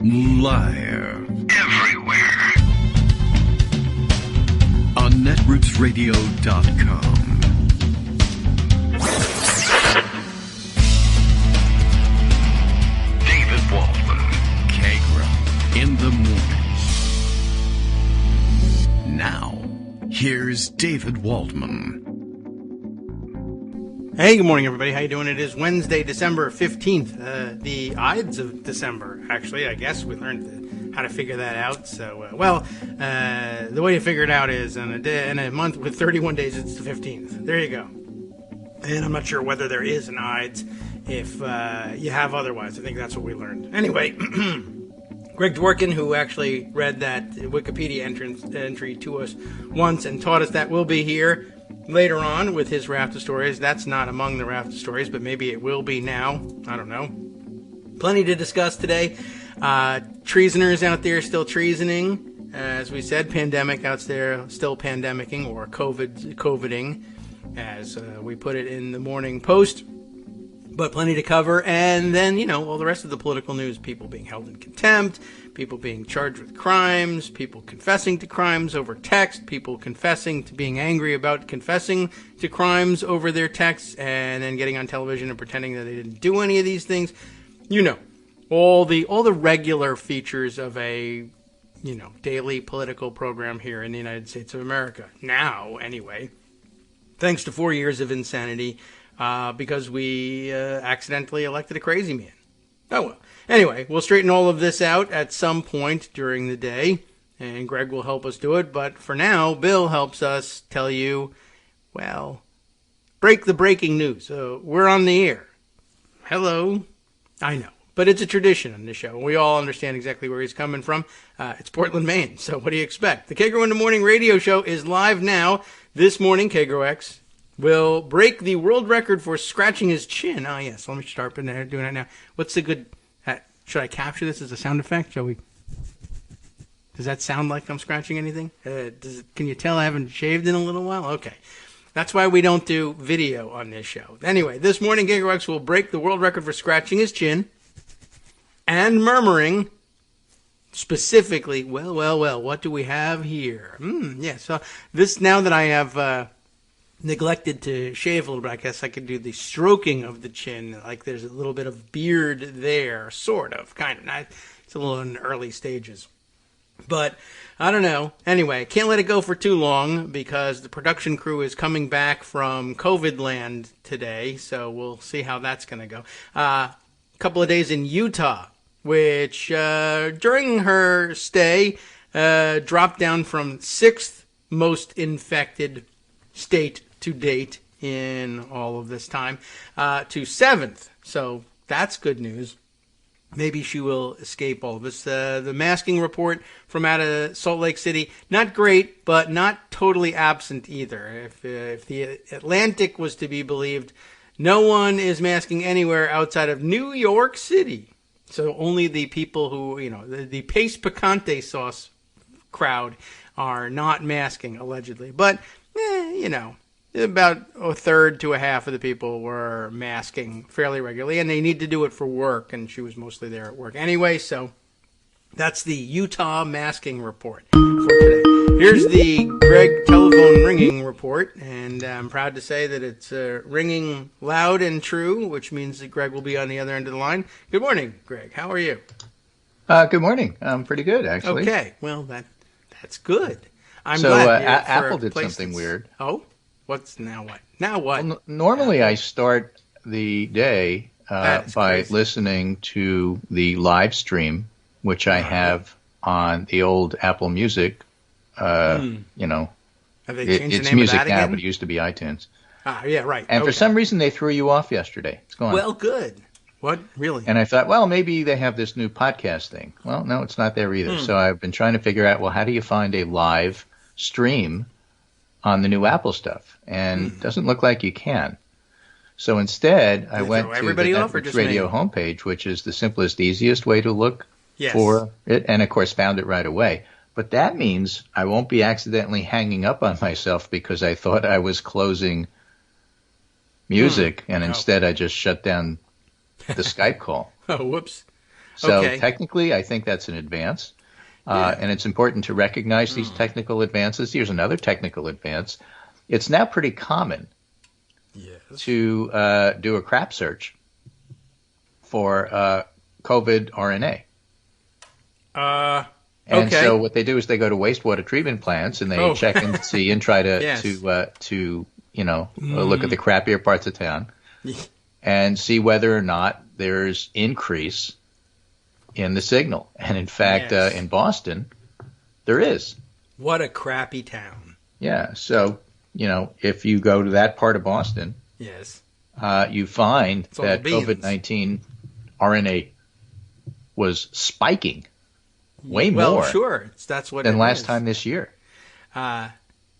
Live. Everywhere. On netrootsradio.com. David Waldman. Kagro. In the morning. Now, here's David Waldman. Hey, good morning, everybody. How you doing? It is Wednesday, December 15th, the Ides of December, actually. I guess we learned how to figure that out. So, the way to figure it out is in a month with 31 days, it's the 15th. There you go. And I'm not sure whether there is an Ides if you have otherwise. I think that's what we learned. Anyway, Greg Dworkin, who actually read that Wikipedia entry to us once and taught us that, will be here later on with his raft of stories. That's not among the raft of stories, but maybe it will be now. I don't know. Plenty to discuss today. Treasoners out there still treasoning. As we said, pandemic out there still pandemicking, or coviding, as we put it in the morning post. But plenty to cover. And then, all the rest of the political news. People being held in contempt. People being charged with crimes. People confessing to crimes over text. People confessing to being angry about confessing to crimes over their texts. And then getting on television and pretending that they didn't do any of these things. All the regular features of a, daily political program here in the United States of America. Now, anyway, thanks to 4 years of insanity, because we accidentally elected a crazy man. Oh, well. Anyway, we'll straighten all of this out at some point during the day, and Greg will help us do it. But for now, Bill helps us tell you, break the breaking news. So we're on the air. Hello. I know, but it's a tradition on this show. We all understand exactly where he's coming from. It's Portland, Maine, so what do you expect? The Kagro in the Morning radio show is live now. This morning, Kagro X will break the world record for scratching his chin. Oh, yes, let me start doing that now. What's the good... should I capture this as a sound effect? Shall we? Does that sound like I'm scratching anything? Can you tell I haven't shaved in a little while? Okay. That's why we don't do video on this show. Anyway, this morning, Kagro X will break the world record for scratching his chin and murmuring specifically, well, what do we have here? So this, now that I have neglected to shave a little bit, I guess I could do the stroking of the chin, like there's a little bit of beard there, sort of, kind of. It's a little in the early stages. But I don't know. Anyway, can't let it go for too long because the production crew is coming back from COVID land today, so we'll see how that's going to go. A couple of days in Utah, which during her stay dropped down from 6th most infected state to date in all of this time to 7th. So that's good news. Maybe she will escape all of this. The masking report from out of Salt Lake City, not great, but not totally absent either. If the Atlantic was to be believed, no one is masking anywhere outside of New York City. So only the people who, the Pace Picante sauce crowd are not masking, allegedly. But, about a third to a half of the people were masking fairly regularly, and they need to do it for work, and she was mostly there at work anyway, so that's the Utah masking report for today. Here's the Greg telephone ringing report, and I'm proud to say that it's ringing loud and true, which means that Greg will be on the other end of the line. Good morning, Greg. How are you? Good morning. I'm pretty good, actually. Okay, well, that's good. I'm so glad. Apple did something weird. Oh? Now what? Well, normally I start the day by crazy. listening to the live stream, which I have on the old Apple Music. Have they changed it's the name music of that now, again? but it used to be iTunes. Yeah, right. And for some reason they threw you off yesterday. It's gone. Well, good. What? Really? And I thought, maybe they have this new podcast thing. Well, no, it's not there either. So I've been trying to figure out, how do you find a live stream on the new Apple stuff? And it doesn't look like you can. So instead, I went to the Netflix radio homepage, which is the simplest, easiest way to look for it, and of course found it right away. But that means I won't be accidentally hanging up on myself because I thought I was closing music, and instead I just shut down the Skype call. Oh, whoops. So Okay. technically, I think that's an advance. And it's important to recognize these technical advances. Here's another technical advance. It's now pretty common to do a crap search for COVID RNA. And so what they do is they go to wastewater treatment plants and they check and see and try to look at the crappier parts of town and see whether or not there's increase in the signal. And in fact, in Boston, there is. What a crappy town. Yeah. So, if you go to that part of Boston, you find that COVID-19 RNA was spiking way more that's what than it last is. time this year.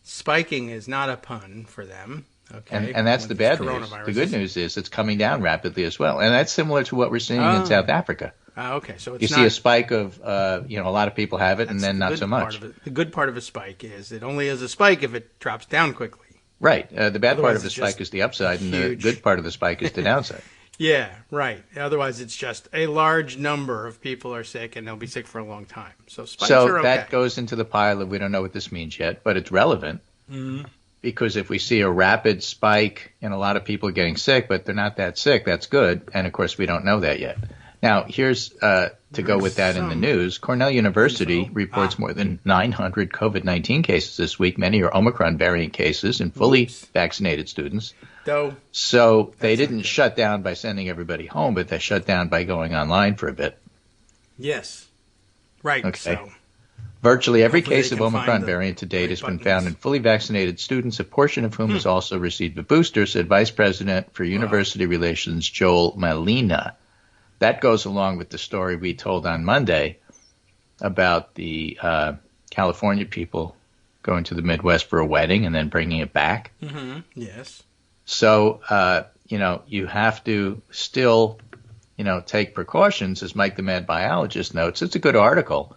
Spiking is not a pun for them. Okay. And that's the bad news. The good news is it's coming down rapidly as well. And that's similar to what we're seeing in South Africa. Okay. So you see a spike of, a lot of people have it and then not so much. The good part of a spike is it only is a spike if it drops down quickly. Right. The bad part of the spike is the upside and the good part of the spike is the downside. Yeah, right. Otherwise, it's just a large number of people are sick, and they'll be sick for a long time. So spikes are okay. That goes into the pile of we don't know what this means yet, but it's relevant because if we see a rapid spike and a lot of people getting sick, but they're not that sick, that's good. And, of course, we don't know that yet. Now, here's to go with that in the news. Cornell University reports more than 900 COVID-19 cases this week. Many are Omicron variant cases in fully vaccinated students. So they didn't shut down by sending everybody home, but they shut down by going online for a bit. Yes. Right. Okay. So virtually every case of Omicron variant to date has been found in fully vaccinated students, a portion of whom has also received a booster, said Vice President for University Relations Joel Malina. That goes along with the story we told on Monday about the California people going to the Midwest for a wedding and then bringing it back. Yes. So, you have to still, take precautions. As Mike the Mad Biologist notes, it's a good article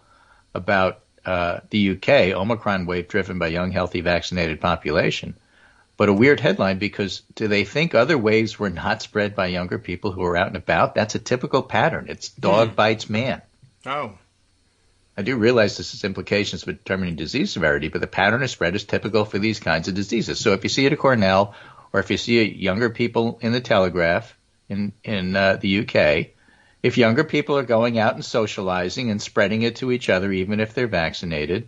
about the UK, Omicron wave driven by young, healthy, vaccinated population. But a weird headline because do they think other waves were not spread by younger people who were out and about? That's a typical pattern. It's dog bites man. Oh. I do realize this has implications for determining disease severity, but the pattern of spread is typical for these kinds of diseases. So if you see it at Cornell or if you see younger people in the Telegraph in the UK, if younger people are going out and socializing and spreading it to each other, even if they're vaccinated,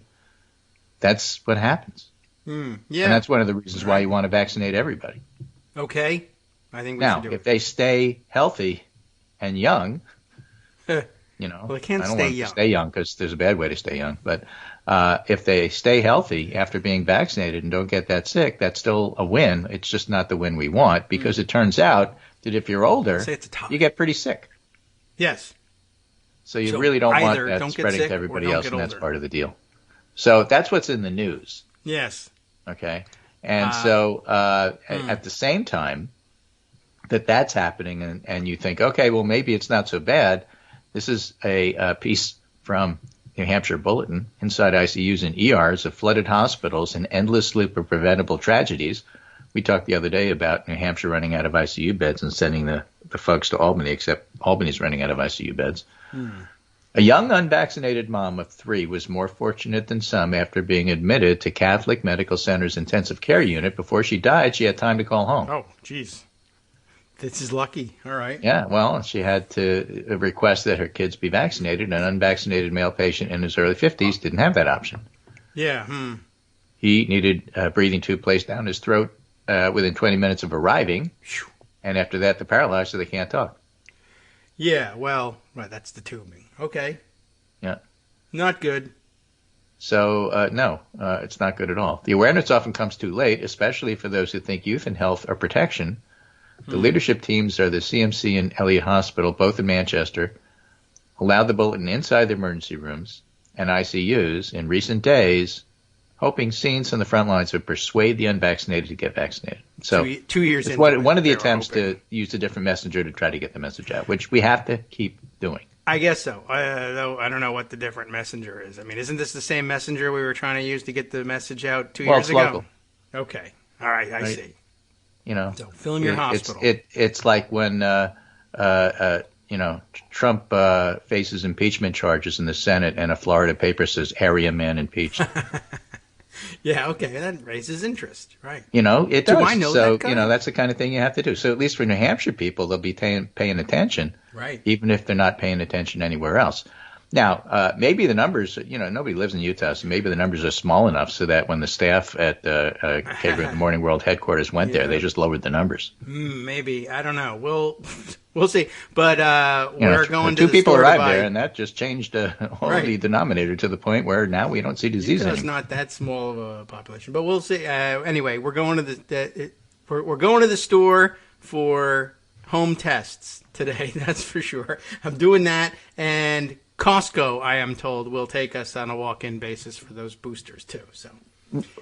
that's what happens. Yeah. And that's one of the reasons why you want to vaccinate everybody. Okay. I think we should do if they stay healthy and young, well, they can't I don't stay want them young. to stay young because there's a bad way to stay young. But if they stay healthy after being vaccinated and don't get that sick, that's still a win. It's just not the win we want because it turns out that if you're older, you get pretty sick. Yes. So you really don't want that don't spreading sick to everybody or else, don't and get that's older. part of the deal. So that's what's in the news. Yes. Okay. And at the same time that's happening and you think, okay, well, maybe it's not so bad. This is a piece from New Hampshire Bulletin, Inside ICUs and ERs of flooded hospitals and endless loop of preventable tragedies. We talked the other day about New Hampshire running out of ICU beds and sending the folks to Albany, except Albany's running out of ICU beds. A young unvaccinated mom of 3 was more fortunate than some after being admitted to Catholic Medical Center's intensive care unit. Before she died, she had time to call home. Oh, geez. This is lucky. All right. Yeah, well, she had to request that her kids be vaccinated. An unvaccinated male patient in his early 50s didn't have that option. Yeah. He needed a breathing tube placed down his throat within 20 minutes of arriving. And after that, they're paralyzed, so they can't talk. Yeah, well, that's the tubing. Okay. Yeah. Not good. So, no, it's not good at all. The awareness often comes too late, especially for those who think youth and health are protection. The leadership teams are the CMC and Elliott Hospital, both in Manchester, allowed the bulletin inside the emergency rooms and ICUs in recent days, hoping scenes on the front lines would persuade the unvaccinated to get vaccinated. So 2 years it's into one of the they were attempts hoping. to use a different messenger to try to get the message out, which we have to keep doing. I guess so. Though I don't know what the different messenger is. I mean, isn't this the same messenger we were trying to use to get the message out 2 years it's ago? local. Okay. All right. I see. You know, So fill in your hospital. It's like when Trump faces impeachment charges in the Senate, and a Florida paper says area man impeached. Yeah, okay, that raises interest, right? It does. Do I know so, that guy? that's the kind of thing you have to do. So at least for New Hampshire people, they'll be paying attention, Right? even if they're not paying attention anywhere else. Now, maybe the numbers, nobody lives in Utah, so maybe the numbers are small enough so that when the staff at Kagro in the Morning World headquarters went there, they just lowered the numbers. Maybe. I don't know. We'll see. But we're going to two the people store to arrived buy. there, and that just changed all Right. the denominator to the point where now we don't see disease It's anymore. not that small of a population, but we'll see. Anyway, we're going to we're going to the store for home tests today. That's for sure. I'm doing that, and Costco, I am told, will take us on a walk-in basis for those boosters too. So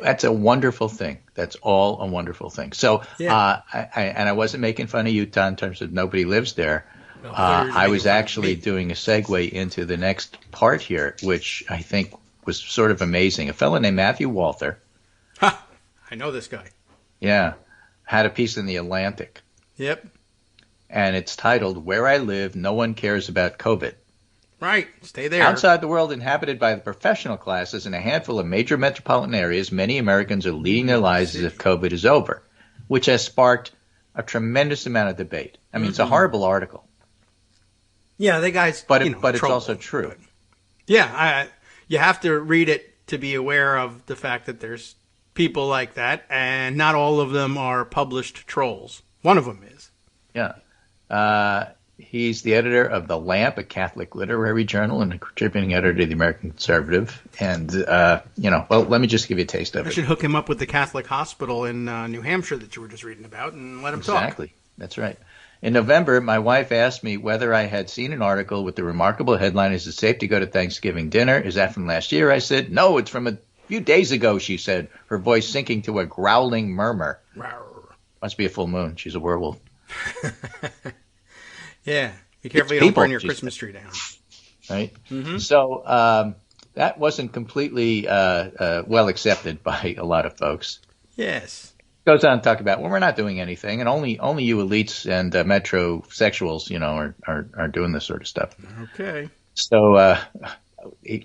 That's a wonderful thing. That's all a wonderful thing. So, Yeah. I wasn't making fun of Utah in terms of nobody lives there. Well, I was making fun of actually me. doing a segue into the next part here, which I think was sort of amazing. A fellow named Matthew Walther, Ha! I know this guy. had a piece in the Atlantic, Yep. and it's titled, "Where I Live, No One Cares About COVID." Right. Stay there. Outside the world inhabited by the professional classes in a handful of major metropolitan areas, many Americans are leading their lives as if COVID is over, which has sparked a tremendous amount of debate. I mean, it's a horrible article, Yeah, the guys. but you know, but it's troll. also true. But, yeah, you have to read it to be aware of the fact that there's people like that, and not all of them are published trolls. One of them is. Yeah. He's the editor of The Lamp, a Catholic literary journal, and a contributing editor to the American Conservative. And, well, let me just give you a taste of I it. should hook him up with the Catholic hospital in New Hampshire that you were just reading about and let him talk. Exactly. That's right. In November, my wife asked me whether I had seen an article with the remarkable headline, "Is it safe to go to Thanksgiving dinner? Is that from last year?" I said, "No, it's from a few days ago," she said, her voice sinking to a growling murmur. Rawr. Must be a full moon. She's a werewolf. Yeah. Be careful you It's don't burn people, your she Christmas tree down. Right? Mm-hmm. So that wasn't completely well accepted by a lot of folks. Yes. Goes on to talk about, well, we're not doing anything, and only you elites and metrosexuals, are doing this sort of stuff. Okay. So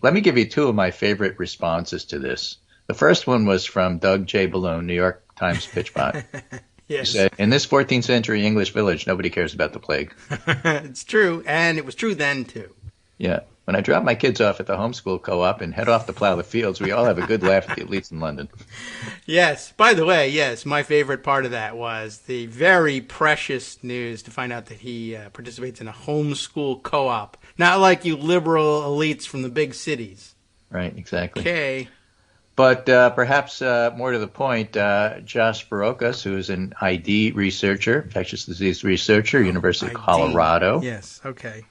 let me give you two of my favorite responses to this. The first one was from Doug J. Balloon, New York Times pitchbot. He Yes. said, "In this 14th century English village, nobody cares about the plague." It's true, and it was true then too. Yeah. When I drop my kids off at the homeschool co-op and head off to plow the fields, we all have a good laugh at the elites in London. Yes. By the way, yes, my favorite part of that was the very precious news to find out that he participates in a homeschool co-op. Not like you liberal elites from the big cities. Right, exactly. Okay. But perhaps more to the point, Josh Barokas, who is an ID researcher, infectious disease researcher, University of ID. Colorado, Yes. Okay.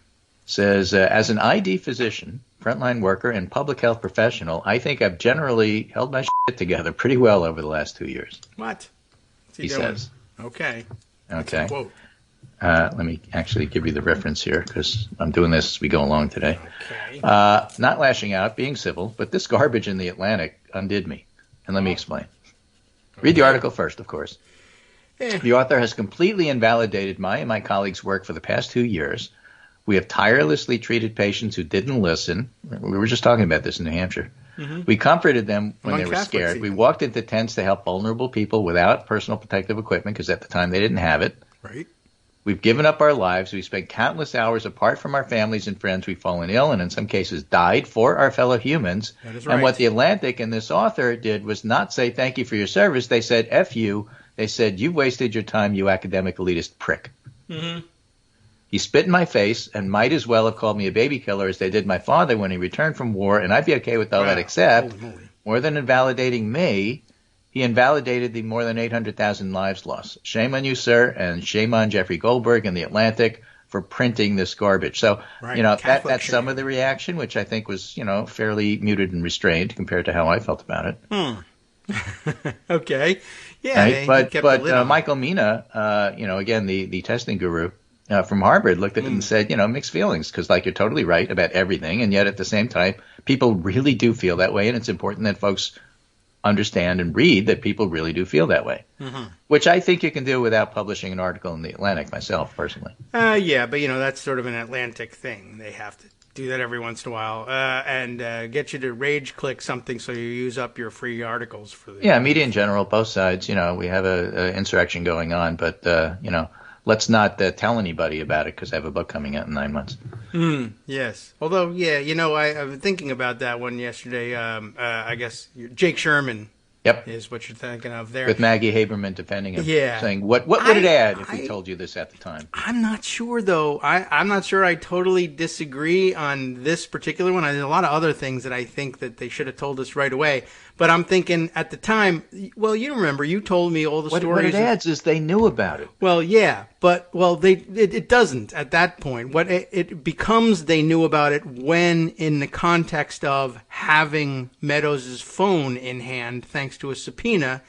says, as an ID physician, frontline worker, and public health professional, I think I've generally held my shit together pretty well over the last 2 years. What? What's He doing? says. Okay. Okay. Quote. Let me actually give you the reference here because I'm doing this as we go along today. Okay. Not lashing out, being civil, but this garbage in the Atlantic undid me. And let me explain. Read the article first, of course. Eh. The author has completely invalidated my and my colleagues' work for the past 2 years. We have tirelessly treated patients who didn't listen. We were just talking about this in New Hampshire. Mm-hmm. We comforted them when Among they were Catholics scared. even. We walked into tents to help vulnerable people without personal protective equipment because at the time they didn't have it. Right. We've given up our lives. We've spent countless hours apart from our families and friends. We've fallen ill and in some cases died for our fellow humans. That is And right. what the Atlantic and this author did was not say thank you for your service. They said F you. They said you've wasted your time, you academic elitist prick. Mm-hmm. He spit in my face and might as well have called me a baby killer as they did my father when he returned from war, and I'd be okay with all that, except Holy moly. more than invalidating me, he invalidated the more than 800,000 lives lost. Shame on you, sir, and shame on Jeffrey Goldberg and the Atlantic for printing this garbage. So, Right. that's Catholic some shame. of the reaction, which I think was, fairly muted and restrained compared to how I felt about it. Okay. Yeah. Right? He But kept the lid on. Michael Mina, again, the testing guru from Harvard, looked at it and said, mixed feelings, because you're totally right about everything, and yet at the same time, people really do feel that way, and it's important that folks understand and read that people really do feel that way, which I think you can do without publishing an article in the Atlantic myself, personally. Yeah, but that's sort of an Atlantic thing. They have to do that every once in a while and get you to rage click something so you use up your free articles for the media in general, both sides. We have a insurrection going on, but let's not tell anybody about it because I have a book coming out in 9 months. Yes. Although, I was thinking about that one yesterday. I guess Jake Sherman. Yep. Is what you're thinking of there. With Maggie Haberman defending him. Yeah. Saying, what would it add if we told you this at the time? I'm not sure, though. I'm not sure I totally disagree on this particular one. There's a lot of other things that I think that they should have told us right away. But I'm thinking at the time, well, you remember, you told me all the stories. What it adds is they knew about it. Well, yeah, but, it doesn't at that point. What it becomes they knew about it when in the context of having Meadows' phone in hand, thanks to a subpoena,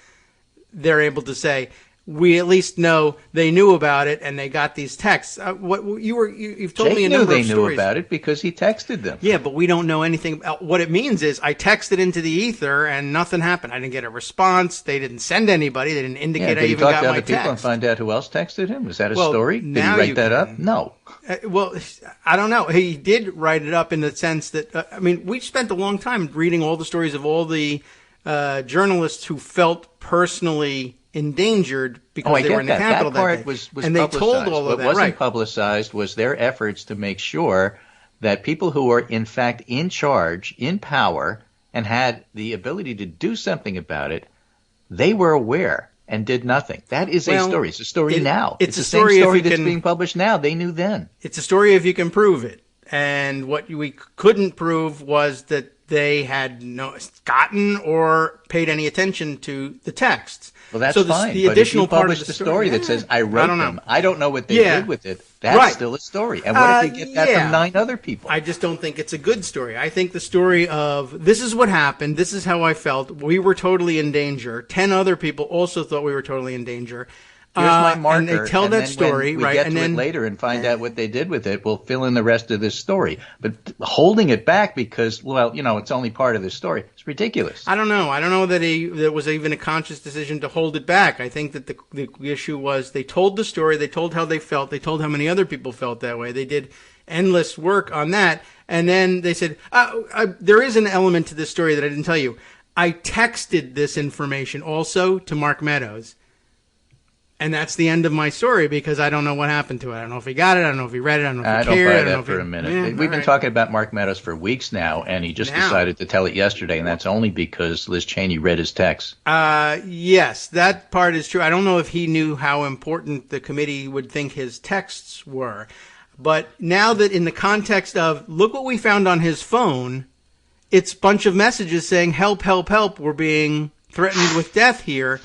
they're able to say, we at least know they knew about it and they got these texts. You've told me a number of stories. They knew about it because he texted them. Yeah, but we don't know anything about what it means. Is I texted into the ether and nothing happened. I didn't get a response. They didn't send anybody. They didn't indicate I even got my text. Did you talk to other people and find out who else texted him? Was that a story? Did he write that up? No. I don't know. He did write it up in the sense that we spent a long time reading all the stories of all the journalists who felt personally endangered because they were in the Capitol that part day. Was and they told all of that. What wasn't publicized was their efforts to make sure that people who were in fact in charge, in power, and had the ability to do something about it, they were aware and did nothing. That is a story. It's a story now. It's the a story same story that's being published now. They knew then. It's a story if you can prove it. And what we couldn't prove was that they had gotten or paid any attention to the texts. Well, that's fine. The additional part of the story that says, I wrote them, I don't know what they did with it, that's still a story. And what if they get that from 9 other people? I just don't think it's a good story. I think the story of, this is what happened, this is how I felt, we were totally in danger, 10 other people also thought we were totally in danger. Here's my marker, and they tell that story, when we get to it later and find out what they did with it, we'll fill in the rest of this story. But holding it back because, it's only part of the story, it's ridiculous. I don't know. I don't know that there was even a conscious decision to hold it back. I think that the issue was they told the story, they told how they felt, they told how many other people felt that way. They did endless work on that. And then they said, there is an element to this story that I didn't tell you. I texted this information also to Mark Meadows. And that's the end of my story because I don't know what happened to it. I don't know if he got it. I don't know if he read it. I don't know if he cared. I don't buy that for a minute. Yeah, We've been talking about Mark Meadows for weeks now, and he just decided to tell it yesterday, and that's only because Liz Cheney read his text. Yes, that part is true. I don't know if he knew how important the committee would think his texts were. But now that in the context of, look what we found on his phone, it's a bunch of messages saying, help, help, help, we're being threatened with death here.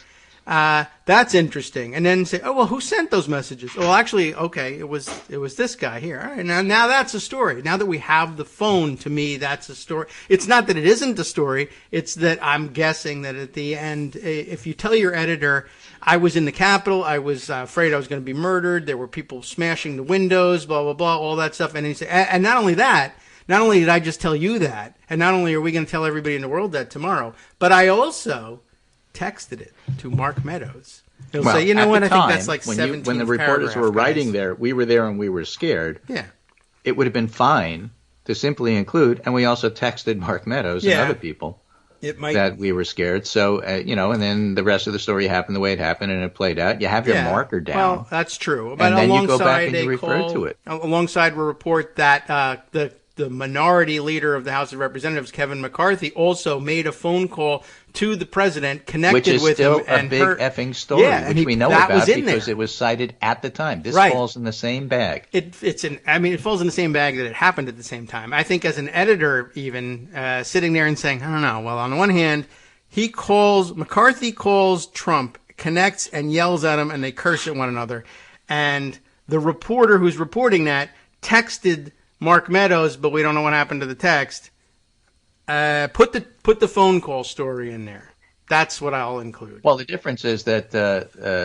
That's interesting. And then say, who sent those messages? Well, actually, okay, it was this guy here. All right, now that's a story. Now that we have the phone, to me, that's a story. It's not that it isn't a story. It's that I'm guessing that at the end, if you tell your editor, I was in the Capitol, I was afraid I was going to be murdered, there were people smashing the windows, blah, blah, blah, all that stuff. And he say, and not only that, not only did I just tell you that, and not only are we going to tell everybody in the world that tomorrow, but I also texted it to Mark Meadows. He'll say, you know what, I think that's like 17 when the reporters were writing there, we were there and we were scared. Yeah. It would have been fine to simply include, and we also texted Mark Meadows and other people that we were scared. So, and then the rest of the story happened the way it happened and it played out. You have your marker down. Well, that's true. But and then you go back and you refer to it. Alongside a report that the minority leader of the House of Representatives, Kevin McCarthy, also made a phone call to the president, connected with him. Which is still a big effing story, which we know about because it was cited at the time. This falls in the same bag. It falls in the same bag that it happened at the same time. I think as an editor, even, sitting there and saying, I don't know, well, on the one hand, McCarthy calls Trump, connects and yells at him, and they curse at one another. And the reporter who's reporting that texted Mark Meadows, but we don't know what happened to the text. Put the phone call story in there. That's what I'll include. Well, the difference is that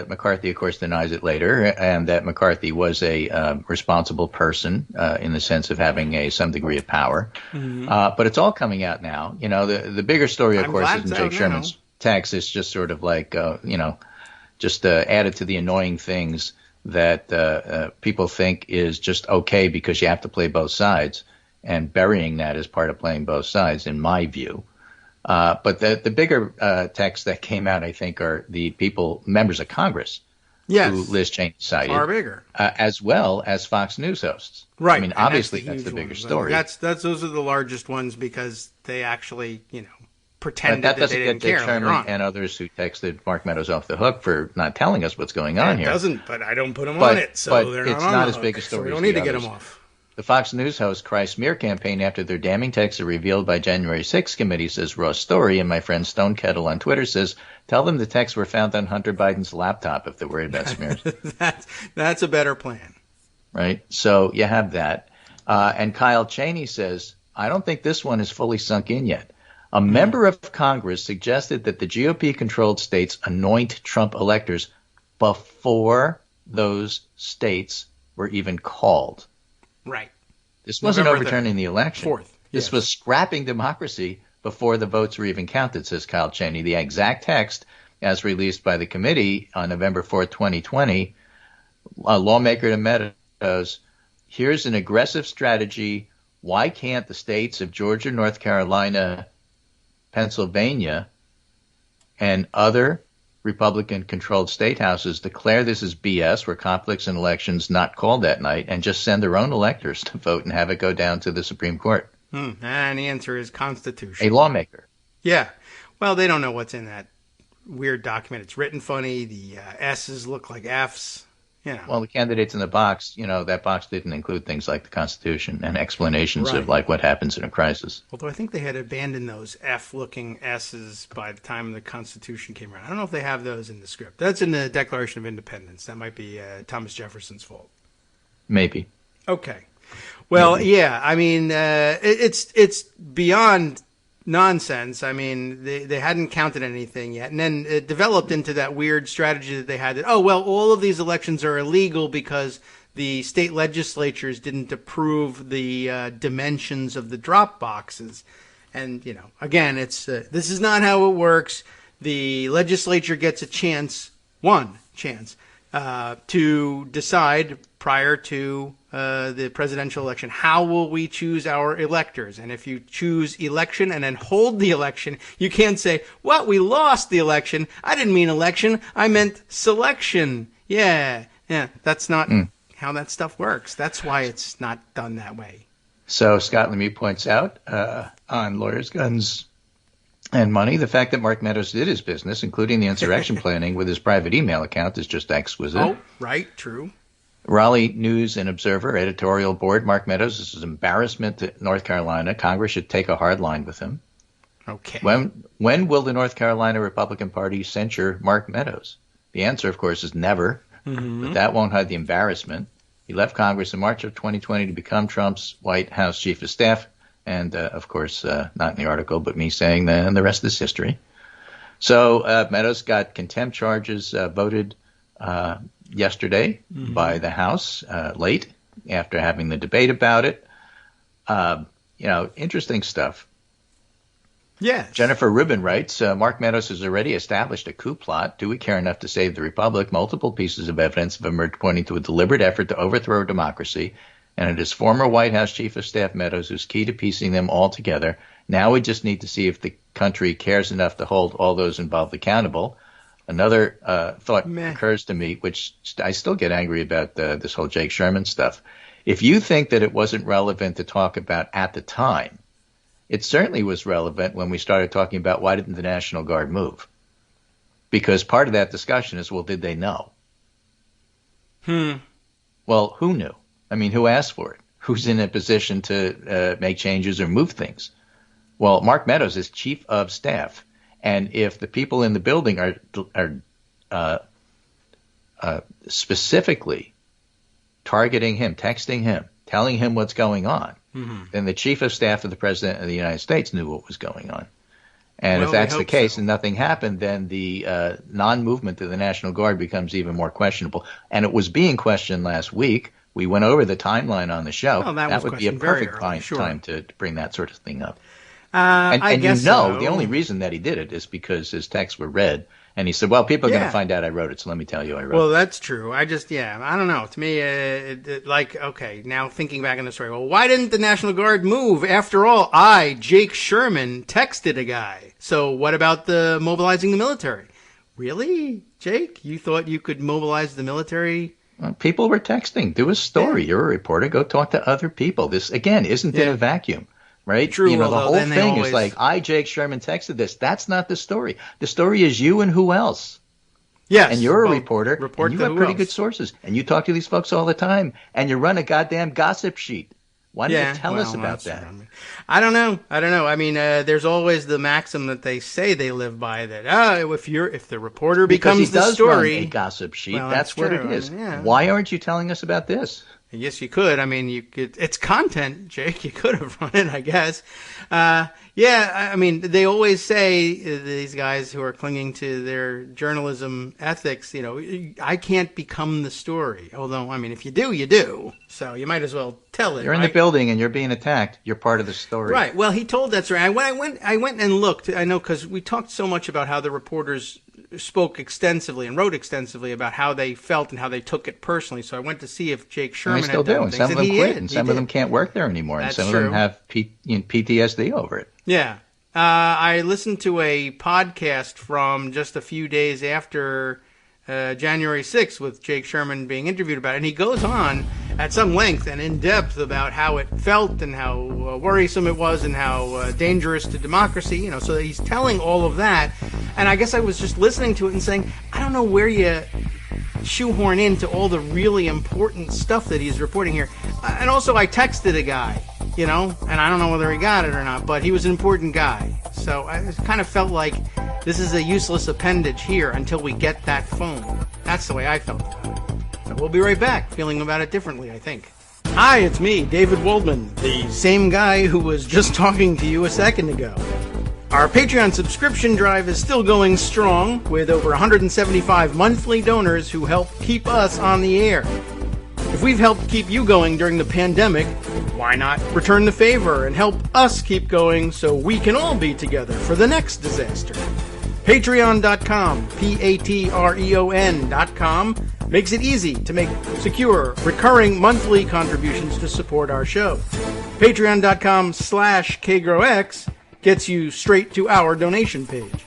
McCarthy, of course, denies it later, and that McCarthy was a responsible person in the sense of having some degree of power. Mm-hmm. But it's all coming out now. The bigger story, of course, is in Jake Sherman's text is just sort of like, just added to the annoying things that people think is just okay because you have to play both sides, and burying that as part of playing both sides, in my view. But the bigger texts that came out, I think, are the members of Congress, who Liz Cheney cited, far bigger, as well as Fox News hosts. Right. I mean, obviously that's the bigger story. Those are the largest ones because they actually, pretended that they didn't care. That doesn't get Dick Sherman and others who texted Mark Meadows off the hook for not telling us what's going on here. It doesn't, but I don't put them on it, so they're not on the hook. But it's not as big a story. So we don't need to get them off. The Fox News host cry smear campaign after their damning texts are revealed by January 6th committee, says Ross Story, and my friend Stone Kettle on Twitter says, tell them the texts were found on Hunter Biden's laptop if they're worried about smears. That's a better plan. Right? So you have that. And Kyle Cheney says, I don't think this one is fully sunk in yet. A member of Congress suggested that the GOP-controlled states anoint Trump electors before those states were even called. Right. This wasn't overturning the election. 4th. This was scrapping democracy before the votes were even counted, says Kyle Cheney. The exact text, as released by the committee on November 4th, 2020, a lawmaker to Meadows, here's an aggressive strategy. Why can't the states of Georgia, North Carolina, Pennsylvania, and other Republican-controlled state houses declare this is BS, where conflicts in elections not called that night, and just send their own electors to vote and have it go down to the Supreme Court? And the answer is Constitution. A lawmaker. Yeah. Well, they don't know what's in that weird document. It's written funny. The S's look like F's. Well, the candidates in the box, that box didn't include things like the Constitution and explanations of like what happens in a crisis. Although I think they had abandoned those F-looking S's by the time the Constitution came around. I don't know if they have those in the script. That's in the Declaration of Independence. That might be Thomas Jefferson's fault. Maybe. Okay. Well, yeah. I mean, it's beyond nonsense. I mean, they hadn't counted anything yet. And then it developed into that weird strategy that they had that, all of these elections are illegal because the state legislatures didn't approve the dimensions of the drop boxes. And, again, it's this is not how it works. The legislature gets one chance, to decide prior to the presidential election, how will we choose our electors? And if you choose election and then hold the election, you can't say, well, we lost the election. I didn't mean election. I meant selection. Yeah, that's not how that stuff works. That's why it's not done that way. So Scott Lemieux points out on Lawyers, Guns, and Money, the fact that Mark Meadows did his business, including the insurrection planning with his private email account, is just exquisite. Oh, right, true. Raleigh News and Observer editorial board, Mark Meadows, this is embarrassment to North Carolina. Congress should take a hard line with him. Okay. When will the North Carolina Republican Party censure Mark Meadows? The answer, of course, is never, but that won't hide the embarrassment. He left Congress in March of 2020 to become Trump's White House chief of staff, and, of course, not in the article, but me saying that, and the rest is history. So Meadows got contempt charges voted yesterday by the House late after having the debate about it. Interesting stuff. Yes. Jennifer Rubin writes, Mark Meadows has already established a coup plot. Do we care enough to save the republic? Multiple pieces of evidence have emerged pointing to a deliberate effort to overthrow democracy. And it is former White House Chief of Staff Meadows who's key to piecing them all together. Now we just need to see if the country cares enough to hold all those involved accountable. Another thought occurs to me, which I still get angry about this whole Jake Sherman stuff. If you think that it wasn't relevant to talk about at the time, it certainly was relevant when we started talking about why didn't the National Guard move? Because part of that discussion is, well, did they know? Well, who knew? I mean, who asked for it? Who's in a position to make changes or move things? Well, Mark Meadows is chief of staff. And if the people in the building are specifically targeting him, texting him, telling him what's going on, then the chief of staff of the president of the United States knew what was going on. And if that's the case and nothing happened, then the non-movement of the National Guard becomes even more questionable. And it was being questioned last week. We went over the timeline on the show. Well, that would be a perfect time to bring that sort of thing up. I guess so. The only reason that he did it is because his texts were read. And he said, well, people are going to find out I wrote it, so let me tell you I wrote it. Well, that's true. I don't know. To me, okay, now thinking back on the story, well, why didn't the National Guard move? After all, Jake Sherman, texted a guy. So what about the mobilizing the military? Really, Jake? You thought you could mobilize the military? Well, people were texting. Do a story. Yeah. You're a reporter. Go talk to other people. This, again, isn't in a vacuum. Right? True. The whole thing is like, Jake Sherman texted this. That's not the story. The story is you and who else. Yes. And you're a reporter, and you have pretty good sources. And you talk to these folks all the time, and you run a goddamn gossip sheet. Why don't you tell us about that? I don't know. I mean, there's always the maxim that they say they live by that, if the reporter becomes the story. Run a gossip sheet. Well, that's what true. it is. Yeah. Why aren't you telling us about this? Yes, you could. I mean, you could. It's content, Jake. You could have run it, I guess. I mean, they always say, these guys who are clinging to their journalism ethics, I can't become the story. Although, I mean, if you do, you do. So you might as well tell it. You're in the building and you're being attacked. You're part of the story. Right. Well, he told that story. I went and looked. I know because we talked so much about how the reporters spoke extensively and wrote extensively about how they felt and how they took it personally. So I went to see if Jake Sherman had done things. And some of them quit, and some of them can't work there anymore, and some of them have PTSD over it. Yeah. I listened to a podcast from just a few days after January 6th with Jake Sherman being interviewed about it, and he goes on at some length and in depth about how it felt and how worrisome it was and how dangerous to democracy, so that he's telling all of that. And I guess I was just listening to it and saying, I don't know where you shoehorn into all the really important stuff that he's reporting here. And also I texted a guy, and I don't know whether he got it or not, but he was an important guy. So I kind of felt like this is a useless appendage here until we get that phone. That's the way I felt about it. So we'll be right back, feeling about it differently, I think. Hi, it's me, David Waldman, the same guy who was just talking to you a second ago. Our Patreon subscription drive is still going strong, with over 175 monthly donors who help keep us on the air. If we've helped keep you going during the pandemic, why not return the favor and help us keep going so we can all be together for the next disaster? Patreon.com, Patreon.com, makes it easy to make secure, recurring monthly contributions to support our show. Patreon.com/KagroX gets you straight to our donation page.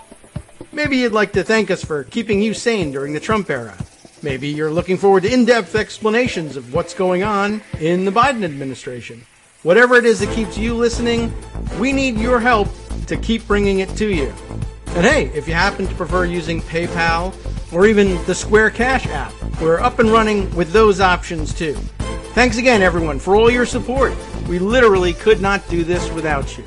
Maybe you'd like to thank us for keeping you sane during the Trump era. Maybe you're looking forward to in-depth explanations of what's going on in the Biden administration. Whatever it is that keeps you listening, we need your help to keep bringing it to you. And hey, if you happen to prefer using PayPal or even the Square Cash app, we're up and running with those options too. Thanks again, everyone, for all your support. We literally could not do this without you.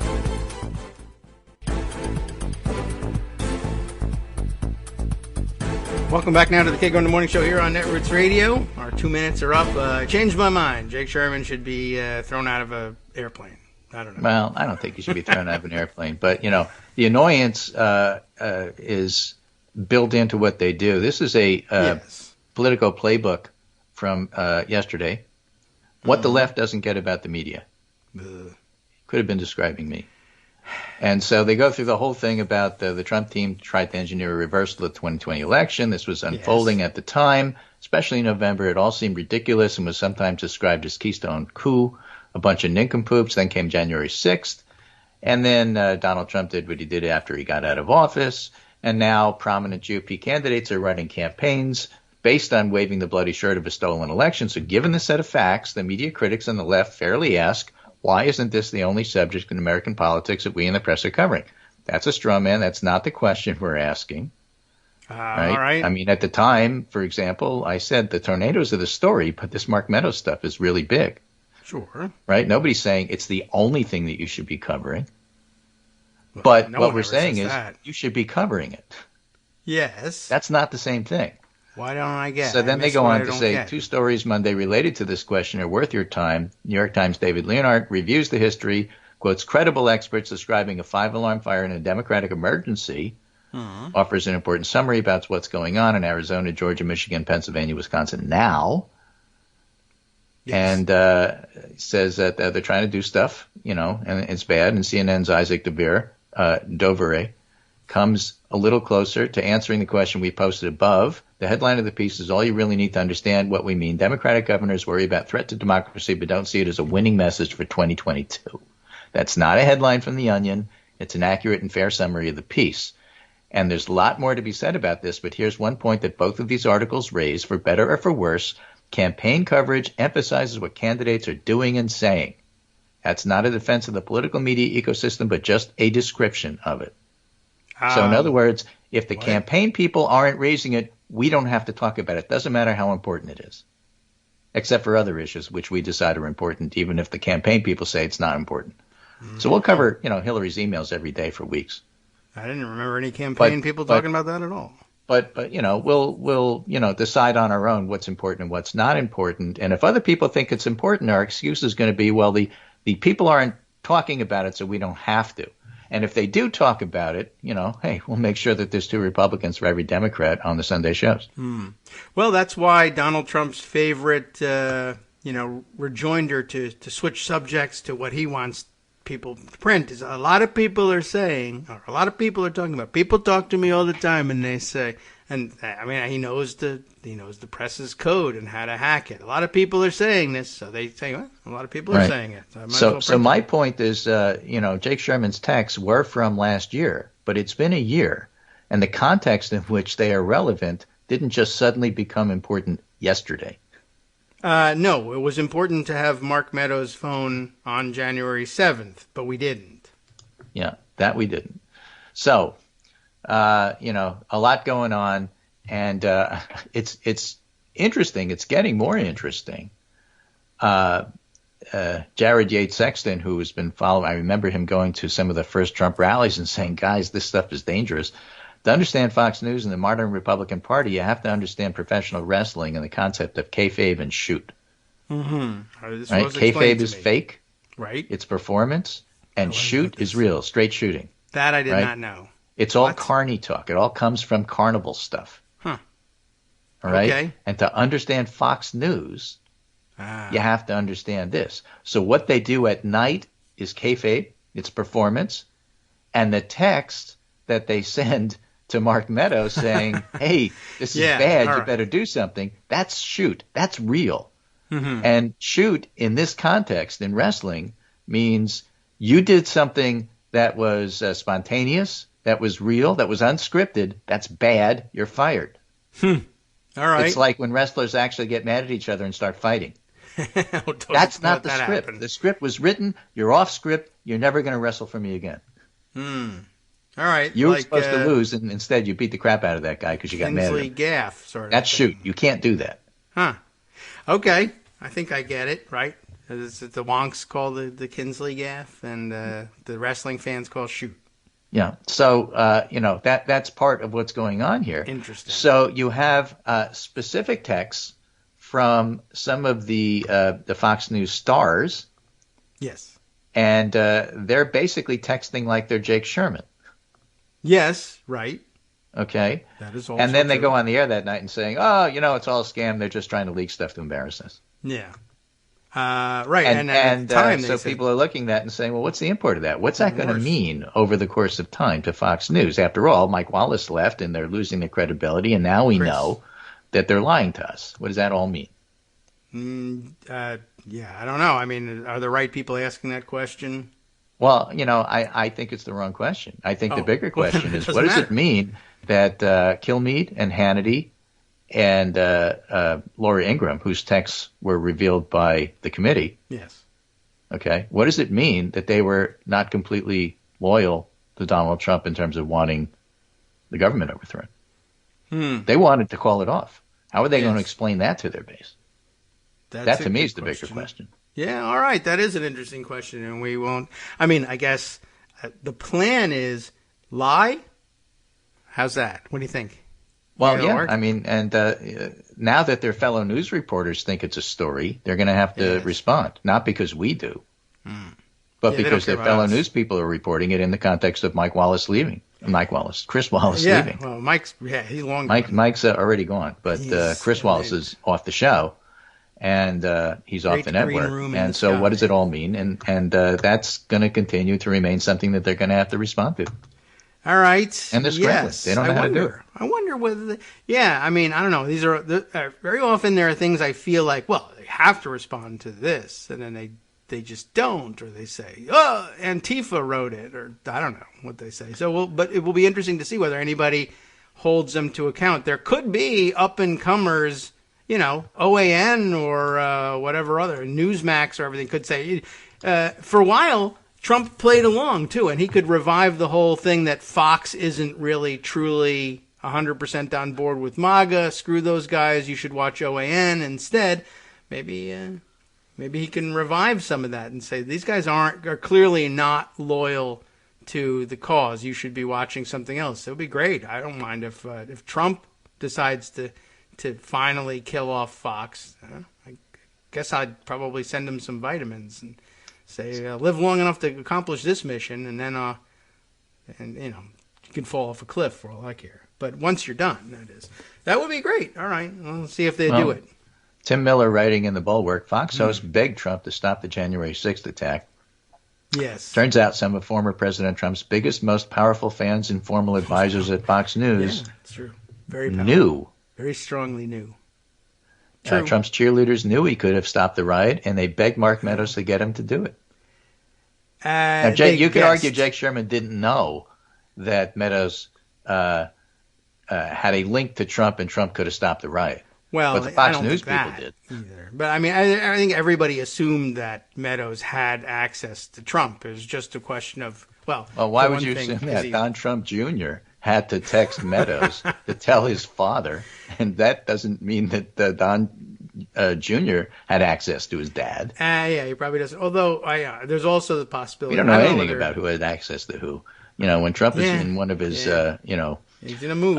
Welcome back now to the Kagro in the Morning Show here on Netroots Radio. Our 2 minutes are up. I changed my mind. Jake Sherman should be thrown out of an airplane. I don't know. Well, I don't think he should be thrown out of an airplane. But, the annoyance is built into what they do. This is a Politico playbook from yesterday. What the left doesn't get about the media. Could have been describing me. And so they go through the whole thing about the Trump team tried to engineer a reversal of the 2020 election. This was unfolding at the time, especially in November. It all seemed ridiculous and was sometimes described as Keystone coup, a bunch of nincompoops. Then came January 6th. And then Donald Trump did what he did after he got out of office. And now prominent GOP candidates are running campaigns based on waving the bloody shirt of a stolen election. So given the set of facts, the media critics on the left fairly ask, why isn't this the only subject in American politics that we in the press are covering? That's a straw man. That's not the question we're asking. Right? All right. I mean, at the time, for example, I said the tornadoes are the story, but this Mark Meadows stuff is really big. Sure. Right? Nobody's saying it's the only thing that you should be covering. Well, but what we're saying is you should be covering it. Yes. That's not the same thing. Why don't I get it? So then they go on to say 2 stories Monday related to this question are worth your time. New York Times' David Leonhardt reviews the history, quotes credible experts describing a 5-alarm fire in a Democratic emergency, offers an important summary about what's going on in Arizona, Georgia, Michigan, Pennsylvania, Wisconsin now. and says that they're trying to do stuff, and it's bad. And CNN's Isaac Dovere comes a little closer to answering the question we posted above. The headline of the piece is all you really need to understand what we mean. Democratic governors worry about threat to democracy, but don't see it as a winning message for 2022. That's not a headline from The Onion. It's an accurate and fair summary of the piece. And there's a lot more to be said about this, but here's one point that both of these articles raise, for better or for worse. Campaign coverage emphasizes what candidates are doing and saying. That's not a defense of the political media ecosystem, but just a description of it. So in other words, if the campaign people aren't raising it, we don't have to talk about it. Doesn't matter how important it is, except for other issues which we decide are important, even if the campaign people say it's not important. So we'll cover, Hillary's emails every day for weeks. I didn't remember any campaign people talking about that at all. But we'll decide on our own what's important and what's not important. And if other people think it's important, our excuse is going to be, well, the people aren't talking about it, so we don't have to. And if they do talk about it, hey, we'll make sure that there's 2 Republicans for every Democrat on the Sunday shows. Well, that's why Donald Trump's favorite, rejoinder to switch subjects to what he wants people to print is a lot of people are saying, or a lot of people are talking about. People talk to me all the time, and they say, and I mean, he knows the press's code and how to hack it. A lot of people are saying this, so they say, well, a lot of people are saying it. So my point is, Jake Sherman's texts were from last year, but it's been a year, and the context in which they are relevant didn't just suddenly become important yesterday. No, it was important to have Mark Meadows' phone on January 7th, but we didn't. Yeah, that we didn't. So, a lot going on, and it's interesting. It's getting more interesting. Jared Yates Sexton, who has been following, I remember him going to some of the first Trump rallies and saying, guys, this stuff is dangerous. To understand Fox News and the modern Republican Party, you have to understand professional wrestling and the concept of kayfabe and shoot. Mm-hmm. Right? Kayfabe is fake. Right. It's performance. And shoot is real, straight shooting. That I did not know. It's all carny talk. It all comes from carnival stuff. Huh. All right? Okay. And to understand Fox News, you have to understand this. So what they do at night is kayfabe. It's performance. And the text that they send to Mark Meadows saying, hey, this is bad, you better do something. That's shoot. That's real. Mm-hmm. And shoot in this context in wrestling means you did something that was spontaneous, that was real, that was unscripted. That's bad. You're fired. All right. It's like when wrestlers actually get mad at each other and start fighting. That's not the script. Happened. The script was written. You're off script. You're never going to wrestle for me again. All right. You were supposed to lose, and instead you beat the crap out of that guy because you got mad at him. Kinsley Gaff, sort of. That's shoot. You can't do that. Huh. Okay. I think I get it, right? The wonks call the Kinsley Gaff, and the wrestling fans call shoot. Yeah. So, that's part of what's going on here. Interesting. So you have specific texts from some of the Fox News stars. Yes. And they're basically texting like they're Jake Sherman. Yes, right. Okay. That is also And then they true. go on the air that night and saying, oh, it's all a scam. They're just trying to leak stuff to embarrass us. Yeah. Right. And at the time, so people are looking at that and saying, well, what's the import of that? What's that going to mean over the course of time to Fox News? After all, Mike Wallace left and they're losing their credibility. And now we know that they're lying to us. What does that all mean? Yeah, I don't know. I mean, are the right people asking that question? Well, I think it's the wrong question. I think the bigger question is, what does it mean that Kilmeade and Hannity and Laura Ingraham, whose texts were revealed by the committee, yes, okay, what does it mean that they were not completely loyal to Donald Trump in terms of wanting the government overthrown? They wanted to call it off. How are they going to explain that to their base? That to me is the bigger question. Yeah, all right. That is an interesting question, and we won't. I mean, I guess the plan is lie. How's that? What do you think? Well, yeah. I mean, and now that their fellow news reporters think it's a story, they're going to have to respond. Not because we do, but because their fellow news people are reporting it in the context of Chris Wallace leaving. Well, he's long gone. Mike's already gone, but Chris Wallace is off the show. and he's off Great the green network. room in And the so sky. what does it all mean? And that's going to continue to remain something that they're going to have to respond to. All right. And they're scrambling. Yes. They don't know how to do it. I wonder whether, I mean, I don't know. These are very often there are things I feel like, well, they have to respond to this, and then they just don't, or they say, oh, Antifa wrote it, or I don't know what they say. So, but it will be interesting to see whether anybody holds them to account. There could be up and comers, OAN or whatever other Newsmax or everything could say. For a while, Trump played along, too, and he could revive the whole thing that Fox isn't really truly 100% on board with MAGA. Screw those guys. You should watch OAN instead. Maybe he can revive some of that and say, these guys are clearly not loyal to the cause. You should be watching something else. It would be great. I don't mind if Trump decides to finally kill off Fox. I guess I'd probably send him some vitamins and say, live long enough to accomplish this mission, and then, you can fall off a cliff for all I care. But once you're done, that would be great. All right, we'll see if they do it. Tim Miller, writing in The Bulwark, Fox host begged Trump to stop the January 6th attack. Yes. Turns out some of former President Trump's biggest, most powerful fans and formal advisors at Fox News that's true. Very powerful. knew. Very strongly knew. True. Trump's cheerleaders knew he could have stopped the riot, and they begged Mark Meadows to get him to do it. Now, you could argue Jake Sherman didn't know that Meadows had a link to Trump, and Trump could have stopped the riot. Well, but the Fox I don't News think people that did. either. But I mean, I think everybody assumed that Meadows had access to Trump. It was just a question of, well, why for would one you thing, assume is that? he- Don Trump Jr. had to text Meadows to tell his father, and that doesn't mean that Don Jr. had access to his dad. Yeah, he probably doesn't. Although, there's also the possibility. We don't know I anything whether- about who had access to who. When Trump is in one of his, he's in a mood.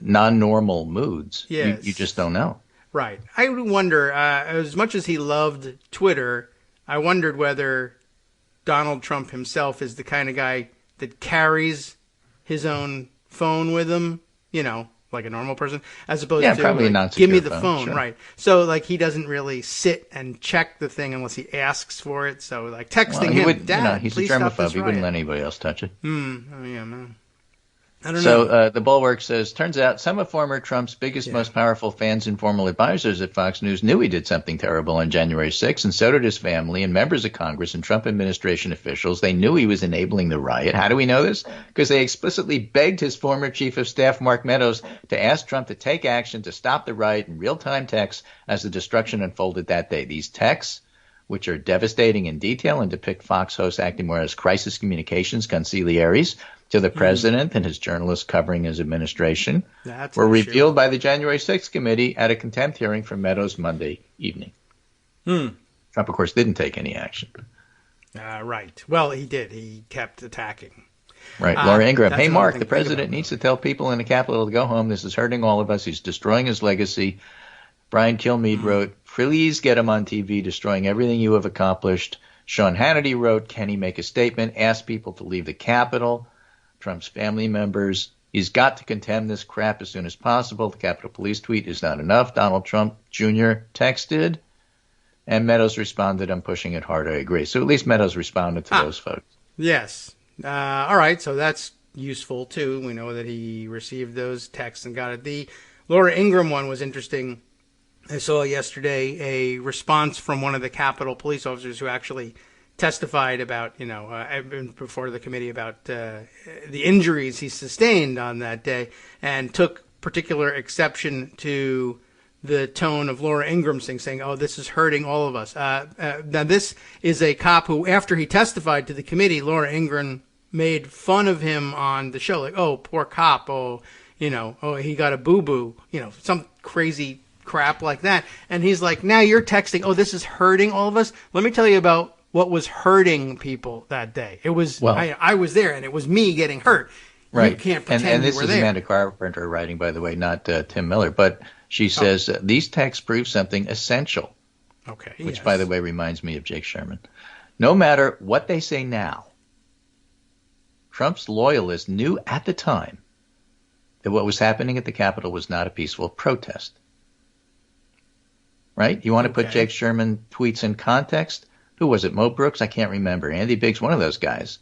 non-normal moods, Yes. you just don't know. Right. I would wonder, as much as he loved Twitter, I wondered whether Donald Trump himself is the kind of guy that carries his own phone with him, like a normal person, as opposed to probably a like, non-secure give me the phone, phone, sure. right? So like he doesn't really sit and check the thing unless he asks for it. So like texting he him, would, Dad, he's a please stop germaphobe. this He wouldn't riot. let anybody else touch it. Oh yeah, man. I don't know. So the Bulwark says, turns out some of former Trump's biggest, most powerful fans and formal advisors at Fox News knew he did something terrible on January 6th, and so did his family and members of Congress and Trump administration officials. They knew he was enabling the riot. How do we know this? Because they explicitly begged his former chief of staff, Mark Meadows, to ask Trump to take action to stop the riot in real-time texts as the destruction unfolded that day. These texts, which are devastating in detail and depict Fox hosts acting more as crisis communications consiglieres to the president and his journalists covering his administration, That's were an issue. revealed by the January 6th committee at a contempt hearing from Meadows Monday evening. Trump, of course, didn't take any action. Right. Well, he did. He kept attacking. Right. Laura Ingraham. that's Hey, another Mark, thing the to think president about. needs to tell people in the Capitol to go home. This is hurting all of us. He's destroying his legacy. Brian Kilmeade wrote, please get him on TV, destroying everything you have accomplished. Sean Hannity wrote, can he make a statement, ask people to leave the Capitol? Trump's family members, he's got to condemn this crap as soon as possible. The Capitol Police tweet is not enough. Donald Trump Jr. texted, and Meadows responded, I'm pushing it hard, I agree. So at least Meadows responded to those folks. Yes. All right. So that's useful, too. We know that he received those texts and got it. The Laura Ingraham one was interesting. I saw yesterday a response from one of the Capitol police officers who actually testified about, before the committee about the injuries he sustained on that day, and took particular exception to the tone of Laura Ingraham saying, oh, this is hurting all of us. Now, this is a cop who, after he testified to the committee, Laura Ingraham made fun of him on the show, like, oh, poor cop, oh, he got a boo-boo, some crazy crap like that. And he's like, now you're texting, oh, this is hurting all of us? Let me tell you about what was hurting people that day. It was, I was there, and it was me getting hurt. Right. You can't pretend and this you were is there. Amanda Carpenter writing, by the way, not Tim Miller. But she says, these texts prove something essential, Okay. which, yes. by the way, reminds me of Jake Sherman. No matter what they say now, Trump's loyalists knew at the time that what was happening at the Capitol was not a peaceful protest. right? You want to put Okay. Jake Sherman tweets in context? Who was it? Mo Brooks? I can't remember. Andy Biggs, one of those guys,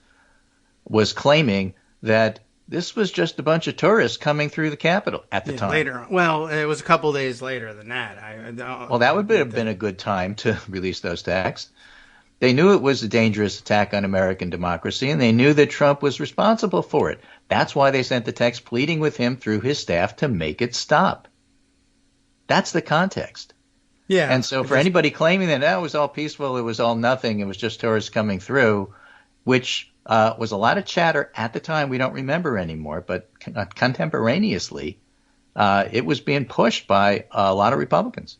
was claiming that this was just a bunch of tourists coming through the Capitol at the time. Later. Well, it was a couple days later than that. Well, that would have been a good time to release those texts. They knew it was a dangerous attack on American democracy, and they knew that Trump was responsible for it. That's why they sent the text pleading with him through his staff to make it stop. That's the context. Yeah. And so for anybody claiming that it was all peaceful, it was all nothing, it was just tourists coming through, which was a lot of chatter at the time we don't remember anymore, but contemporaneously, it was being pushed by a lot of Republicans.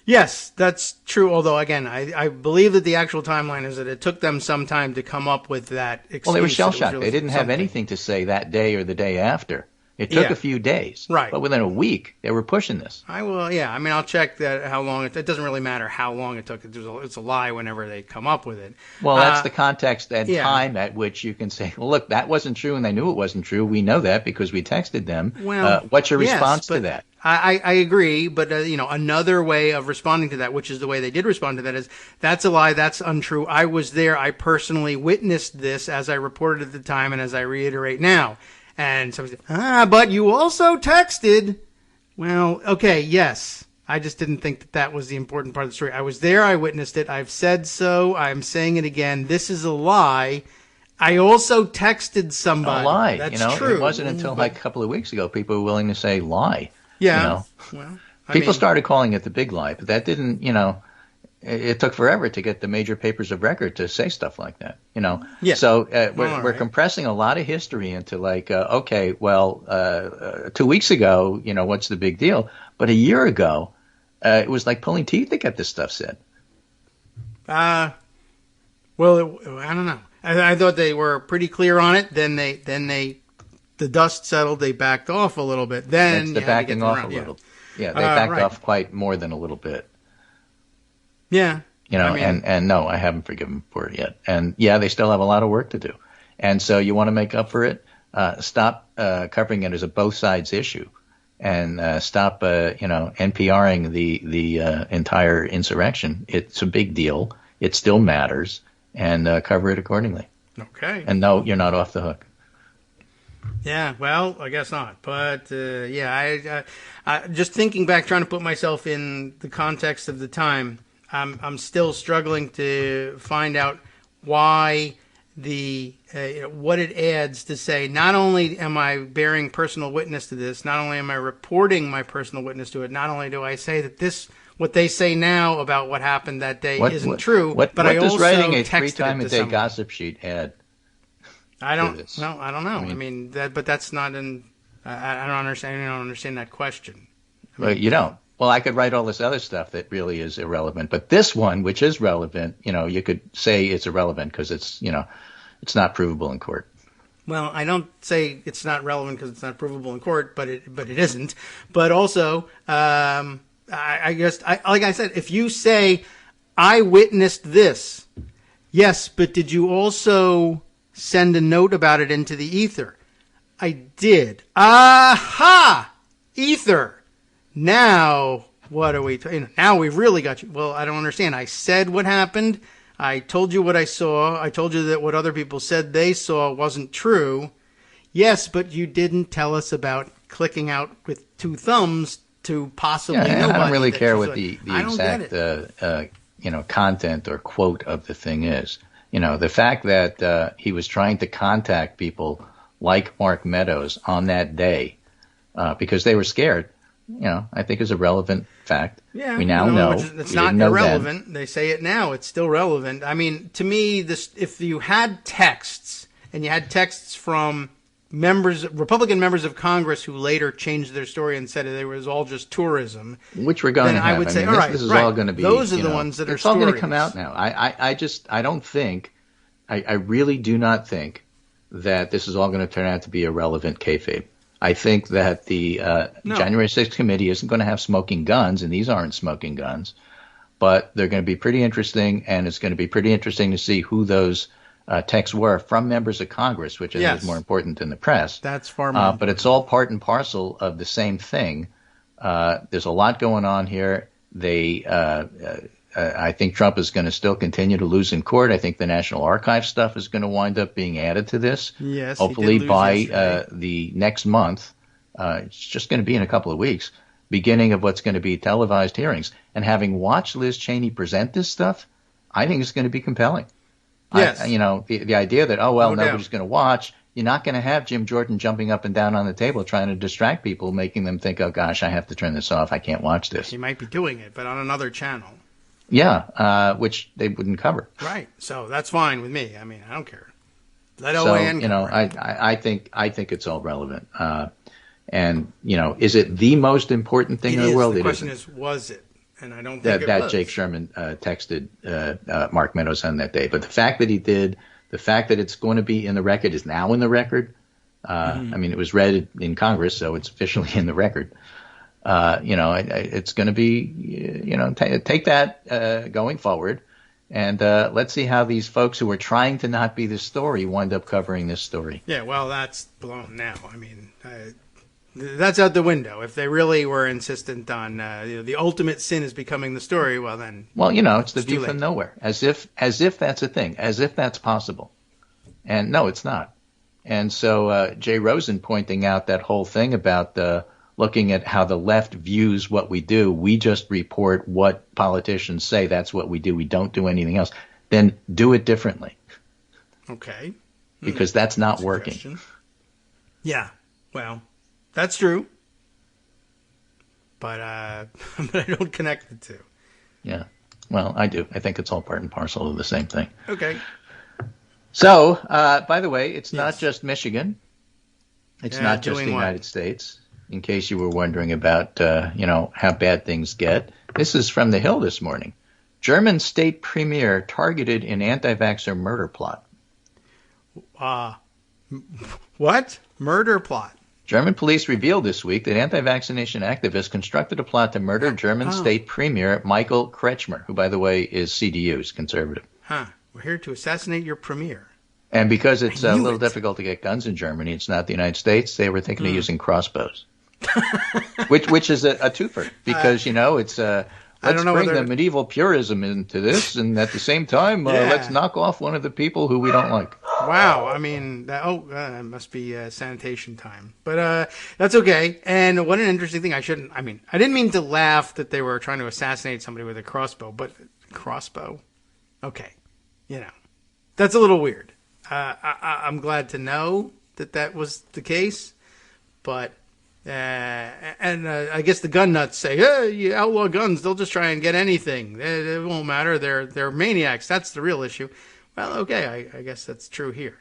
Yes, that's true. Although, again, I believe that the actual timeline is that it took them some time to come up with that excuse. Well, they were shell-shocked. Really they didn't have anything to say that day or the day after. It took a few days. Right. But within a week, they were pushing this. I will, yeah. I mean, I'll check that how long it doesn't really matter how long it took. It's a lie whenever they come up with it. Well, that's the context and time at which you can say, well, look, that wasn't true, and they knew it wasn't true. We know that because we texted them. Well, what's your response to that? I agree, but another way of responding to that, which is the way they did respond to that, is that's a lie, that's untrue. I was there. I personally witnessed this, as I reported at the time and as I reiterate now. And somebody said, but you also texted. Well, okay, yes. I just didn't think that was the important part of the story. I was there. I witnessed it. I've said so. I'm saying it again. This is a lie. I also texted somebody. A lie. That's true. It wasn't until like a couple of weeks ago people were willing to say lie. Yeah. Well, people started calling it the big lie, but that didn't, it took forever to get the major papers of record to say stuff like that, Yeah. So we're compressing a lot of history into 2 weeks ago, what's the big deal? But a year ago, it was like pulling teeth to get this stuff said. I don't know. I thought they were pretty clear on it. Then the dust settled. They backed off a little bit. Then That's the backing off a little. Yeah, they backed off quite more than a little bit. Yeah. And no, I haven't forgiven them for it yet. And yeah, they still have a lot of work to do. And so you want to make up for it? Stop covering it as a both sides issue, and stop NPRing the entire insurrection. It's a big deal. It still matters, and cover it accordingly. Okay. And no, you're not off the hook. Yeah, well, I guess not. But, I just thinking back, trying to put myself in the context of the time, I'm still struggling to find out why what it adds to say, not only am I bearing personal witness to this, not only am I reporting my personal witness to it, not only do I say that what they say now about what happened that day isn't true, but I also writing a texted 3-time-a-day gossip sheet add? I don't know. I mean but that's not in. I don't understand. I don't understand that question. Well, you don't. Well, I could write all this other stuff that really is irrelevant, but this one, which is relevant, you could say it's irrelevant because it's not provable in court. Well, I don't say it's not relevant because it's not provable in court, but it isn't. But also, I guess, like I said, if you say I witnessed this, yes, but did you also send a note about it into the ether? I did. Aha! Ether. Now, what are we? Now we've really got you. Well, I don't understand. I said what happened. I told you what I saw. I told you that what other people said they saw wasn't true. Yes, but you didn't tell us about clicking out with 2 thumbs to possibly nobody. I don't really care what the exact content or quote of the thing is. The fact that he was trying to contact people like Mark Meadows on that day because they were scared, I think is a relevant fact. Yeah, we now know. It's not irrelevant. They say it now. It's still relevant. I mean, to me, if you had texts, and you had texts from Republican members of Congress who later changed their story and said it was all just tourism. Which we're going to have. I would say, all right, this is all going to be. Those are the ones that are It's all going to come out now. I don't think, I really do not think that this is all going to turn out to be a relevant kayfabe. I think that the January 6th committee isn't going to have smoking guns, and these aren't smoking guns, but they're going to be pretty interesting, and it's going to be pretty interesting to see who those texts were from members of Congress, which I think is more important than the press. That's far more. But it's all part and parcel of the same thing. There's a lot going on here. I think Trump is going to still continue to lose in court. I think the National Archives stuff is going to wind up being added to this. Yes, hopefully by yesterday. The next month. It's just going to be in a couple of weeks, beginning of what's going to be televised hearings. And having watched Liz Cheney present this stuff, I think it's going to be compelling. Yes. The idea that, nobody's doubt. going to watch, you're not going to have Jim Jordan jumping up and down on the table trying to distract people, making them think, oh, gosh, I have to turn this off. I can't watch this. He might be doing it, but on another channel. Yeah, which they wouldn't cover. Right. So that's fine with me. I mean, I don't care. Let So, OAN I think it's all relevant. And, is it the most important thing in the world? The question is, was it? And I don't think it that was. Jake Sherman texted Mark Meadows on that day. But the fact that he did, the fact that it's going to be in the record is now in the record. I mean, it was read in Congress, so it's officially in the record. It's going to be, take that going forward. And let's see how these folks who are trying to not be this story wind up covering this story. Yeah, well, that's blown now. I mean, that's out the window. If they really were insistent on the ultimate sin is becoming the story, well then. Well, it's the view from nowhere, as if that's a thing, as if that's possible, and no, it's not. And so Jay Rosen pointing out that whole thing about looking at how the left views what we do. We just report what politicians say. That's what we do. We don't do anything else. Then do it differently. Okay. Because that's not working. Yeah. Well. That's true, but I don't connect the two. Yeah, well, I do. I think it's all part and parcel of the same thing. Okay. So, by the way, it's not just Michigan. It's not just the United States. In case you were wondering about, how bad things get, this is from The Hill this morning. German state premier targeted in anti-vaxxer murder plot. What? Murder plot? German police revealed this week that anti-vaccination activists constructed a plot to murder German state premier Michael Kretschmer, who, by the way, is CDU's conservative. We're here to assassinate your premier. And because it's a little difficult to get guns in Germany, it's not the United States, they were thinking of using crossbows, which is a twofer, because, it's let's bring the medieval purism into this, and at the same time, let's knock off one of the people who we don't like. Wow, I mean, it must be sanitation time. But that's okay. And what an interesting thing. I didn't mean to laugh that they were trying to assassinate somebody with a crossbow, but crossbow? Okay. That's a little weird. I'm glad to know that was the case, but... I guess the gun nuts say, hey, you outlaw guns, they'll just try and get anything. It won't matter. They're maniacs. That's the real issue. Well, okay, I guess that's true here.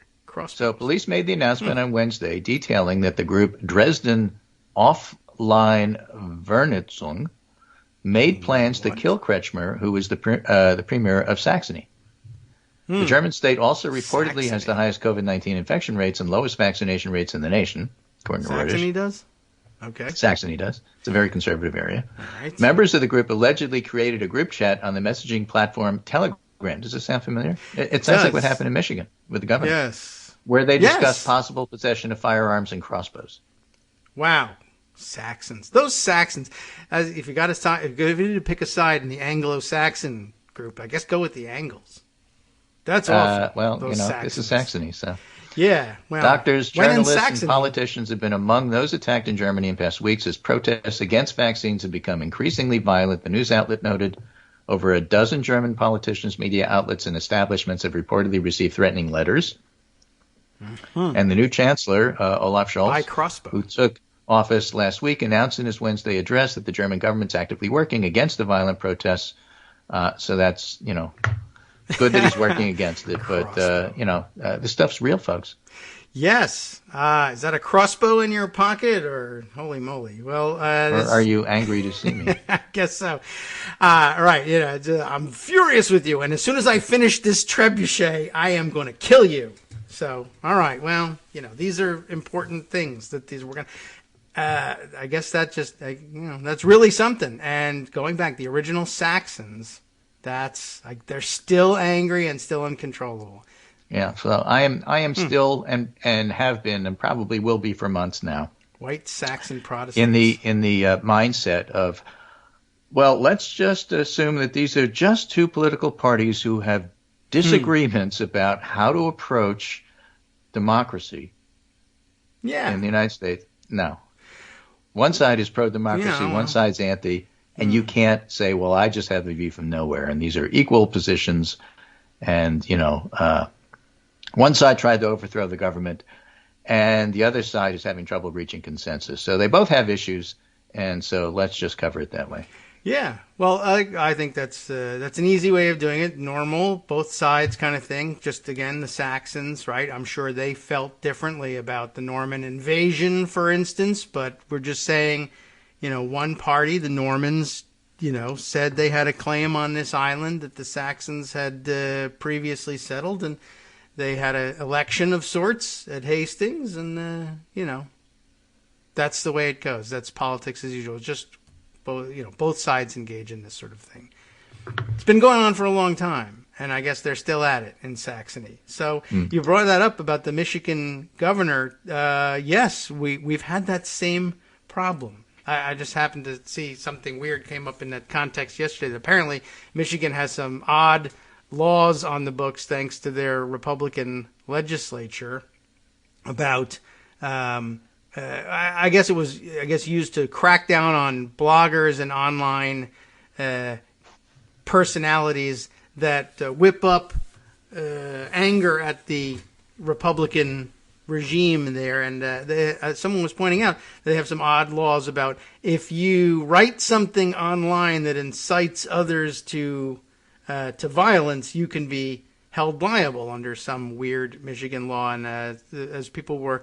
So police made the announcement on Wednesday detailing that the group Dresden Offline Vernetzung made plans to kill Kretschmer, who was the premier of Saxony. The German state also reportedly has the highest COVID-19 infection rates and lowest vaccination rates in the nation, according to Reuters. Saxony does? Okay. Saxony does. It's a very conservative area. All right. Members of the group allegedly created a group chat on the messaging platform Telegram. Does this sound familiar? It sounds like what happened in Michigan with the governor. Yes. Where they discussed possible possession of firearms and crossbows. Wow. Saxons. Those Saxons. If you need to pick a side in the Anglo-Saxon group, I guess go with the Angles. That's awful. This is Saxony, so... Yeah, well, doctors, journalists, and politicians have been among those attacked in Germany in past weeks as protests against vaccines have become increasingly violent. The news outlet noted over a dozen German politicians, media outlets, and establishments have reportedly received threatening letters. And the new chancellor, Olaf Scholz, who took office last week, announced in his Wednesday address that the German government's actively working against the violent protests. So that's, it's good that he's working against it, but, this stuff's real, folks. Yes. Is that a crossbow in your pocket, or holy moly? Well, or are you angry to see me? I guess so. Right. I'm furious with you, and as soon as I finish this trebuchet, I am going to kill you. So, all right. Well, these are important things that we're going to, I guess that just, that's really something. And going back, the original Saxons, that's like they're still angry and still uncontrollable. Yeah, so I am still and have been and probably will be for months now. White Saxon Protestants in the mindset of Well, let's just assume that these are just two political parties who have disagreements about how to approach democracy in the United States. No. One side is pro-democracy, one side's anti, and you can't say, well, I just have the view from nowhere, and these are equal positions, and, one side tried to overthrow the government, and the other side is having trouble reaching consensus. So they both have issues, and so let's just cover it that way. Yeah, well, I think that's an easy way of doing it. Normal, both sides kind of thing. Just again, the Saxons, right? I'm sure they felt differently about the Norman invasion, for instance. But we're just saying, one party, the Normans, said they had a claim on this island that the Saxons had previously settled, and they had an election of sorts at Hastings, and that's the way it goes. That's politics as usual. It's just both sides engage in this sort of thing. It's been going on for a long time, and I guess they're still at it in Saxony. So you brought that up about the Michigan governor. Yes, we've had that same problem. I just happened to see something weird came up in that context yesterday. Apparently, Michigan has some odd laws on the books thanks to their Republican legislature about I guess it was used to crack down on bloggers and online personalities that whip up anger at the Republican regime there. And someone was pointing out they have some odd laws about if you write something online that incites others to violence, you can be held liable under some weird Michigan law. And as people were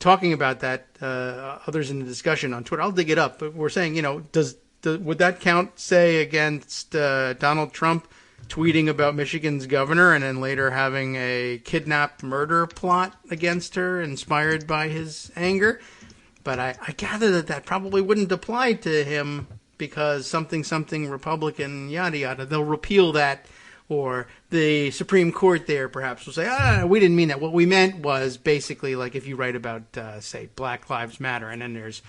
talking about that, others in the discussion on Twitter, I'll dig it up, but we're saying, would that count, say, against Donald Trump tweeting about Michigan's governor and then later having a kidnap murder plot against her inspired by his anger? But I gather that probably wouldn't apply to him because something Republican, yada, yada. They'll repeal that. Or the Supreme Court there perhaps will say, we didn't mean that. What we meant was basically like if you write about, say, Black Lives Matter and then there's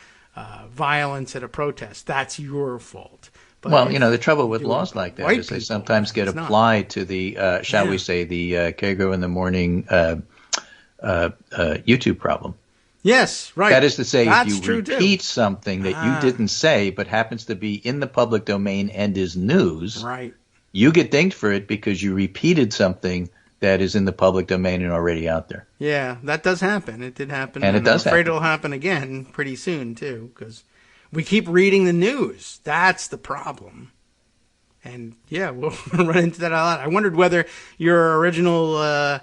violence at a protest, that's your fault. But well, the trouble with laws like that is they sometimes get applied to the, shall we say, the Kagro in the morning YouTube problem. Yes, right. That is to say, if you repeat something that you didn't say but happens to be in the public domain and is news, right. You get dinged for it because you repeated something that is in the public domain and already out there. Yeah, that does happen. It did happen. And it does happen. I'm afraid it'll happen again pretty soon, too, because we keep reading the news. That's the problem. And, yeah, we'll run into that a lot. I wondered whether your original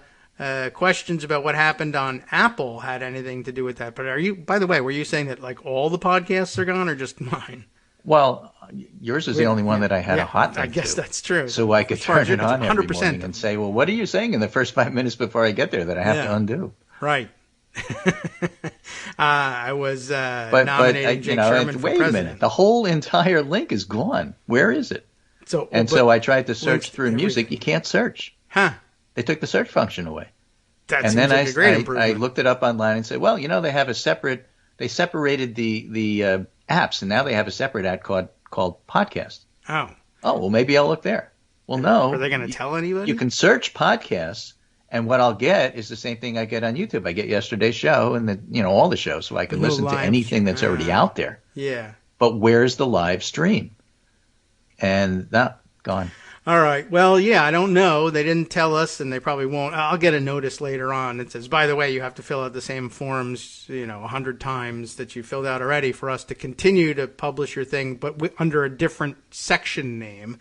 questions about what happened on Apple had anything to do with that. But by the way, were you saying that, like, all the podcasts are gone or just mine? Well, yours is the only one that I had a hot link I guess to, that's true. So I could turn it on every morning and say, well, what are you saying in the first 5 minutes before I get there that I have to undo? Right. I was nominating Jake Sherman for wait president. a minute. The whole entire link is gone. Where is it? So I tried to search through music. You can't search. Huh. They took the search function away. That seems like a great improvement. I looked it up online and said, well, they have they separated the apps, and now they have a separate app called podcast. Oh, well, maybe I'll look there. Well, no. Are they going to tell anybody? You can search podcasts, and what I'll get is the same thing I get on YouTube. I get yesterday's show and all the shows, so I can listen to anything that's already out there. Yeah. But where's the live stream? And that gone. All right. Well, yeah, I don't know. They didn't tell us, and they probably won't. I'll get a notice later on. It says, by the way, you have to fill out the same forms, 100 times that you filled out already for us to continue to publish your thing, but under a different section name.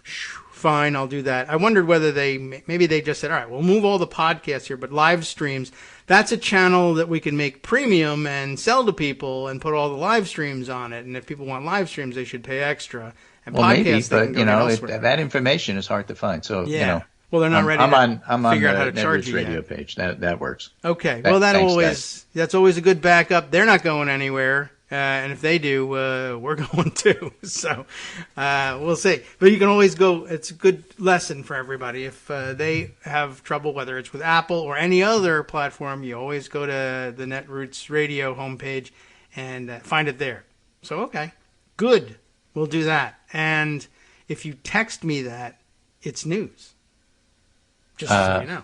Fine, I'll do that. I wondered whether maybe they just said, all right, we'll move all the podcasts here, but live streams, that's a channel that we can make premium and sell to people and put all the live streams on it. And if people want live streams, they should pay extra. And well, maybe, but that information is hard to find. So well, they're not ready. I'm on figure out how to the charge Netroots radio page. That works. Okay. Well, that's always a good backup. They're not going anywhere, and if they do, we're going too. So we'll see. But you can always go. It's a good lesson for everybody. If they have trouble, whether it's with Apple or any other platform, you always go to the Netroots radio homepage and find it there. So okay, good. we'll do that. And if you text me that, it's news. Just so you know.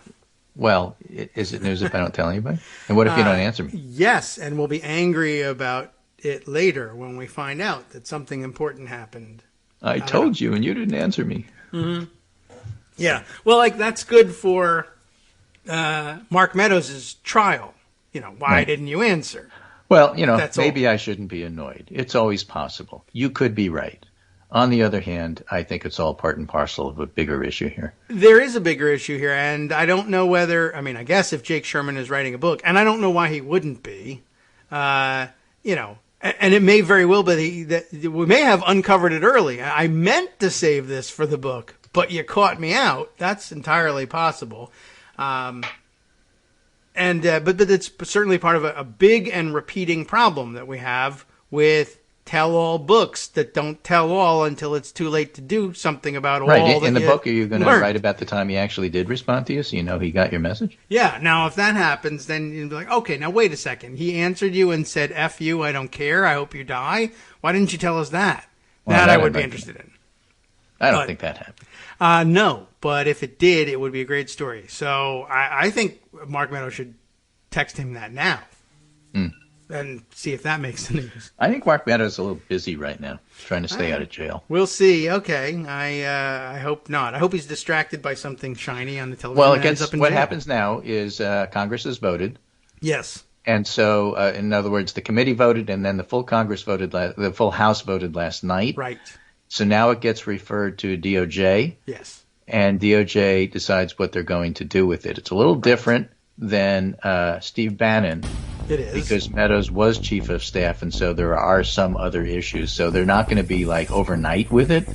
Well, is it news if I don't tell anybody? And what if you don't answer me? Yes, and we'll be angry about it later when we find out that something important happened. I told you, and you didn't answer me. Mm-hmm. Yeah. Well, like, that's good for Mark Meadows' trial. Why didn't you answer? Well, maybe I shouldn't be annoyed. It's always possible. You could be right. On the other hand, I think it's all part and parcel of a bigger issue here. There is a bigger issue here, and I don't know whether, I guess if Jake Sherman is writing a book, and I don't know why he wouldn't be, and it may very well be that we may have uncovered it early. I meant to save this for the book, but you caught me out. That's entirely possible. But it's certainly part of a big and repeating problem that we have with tell-all books that don't tell all until it's too late to do something about all. Right. In the book, are you going to write about the time he actually did respond to you, so you know he got your message? Yeah. Now, if that happens, then you'd be like, okay, now wait a second. He answered you and said, F you, I don't care, I hope you die. Why didn't you tell us that? Well, that I would be interested in. I don't think that happened. No, but if it did, it would be a great story. So I think Mark Meadows should text him that now. And see if that makes the news. I think Mark Meadows is a little busy right now, trying to stay out of jail. We'll see. Okay, I hope not. I hope he's distracted by something shiny on the television. Well, what happens now is Congress has voted. Yes. And so, in other words, the committee voted, and then the full Congress voted. The full House voted last night. Right. So now it gets referred to DOJ. Yes. And DOJ decides what they're going to do with it. It's a little different than Steve Bannon. It is. Because Meadows was chief of staff, and so there are some other issues. So they're not going to be like overnight with it,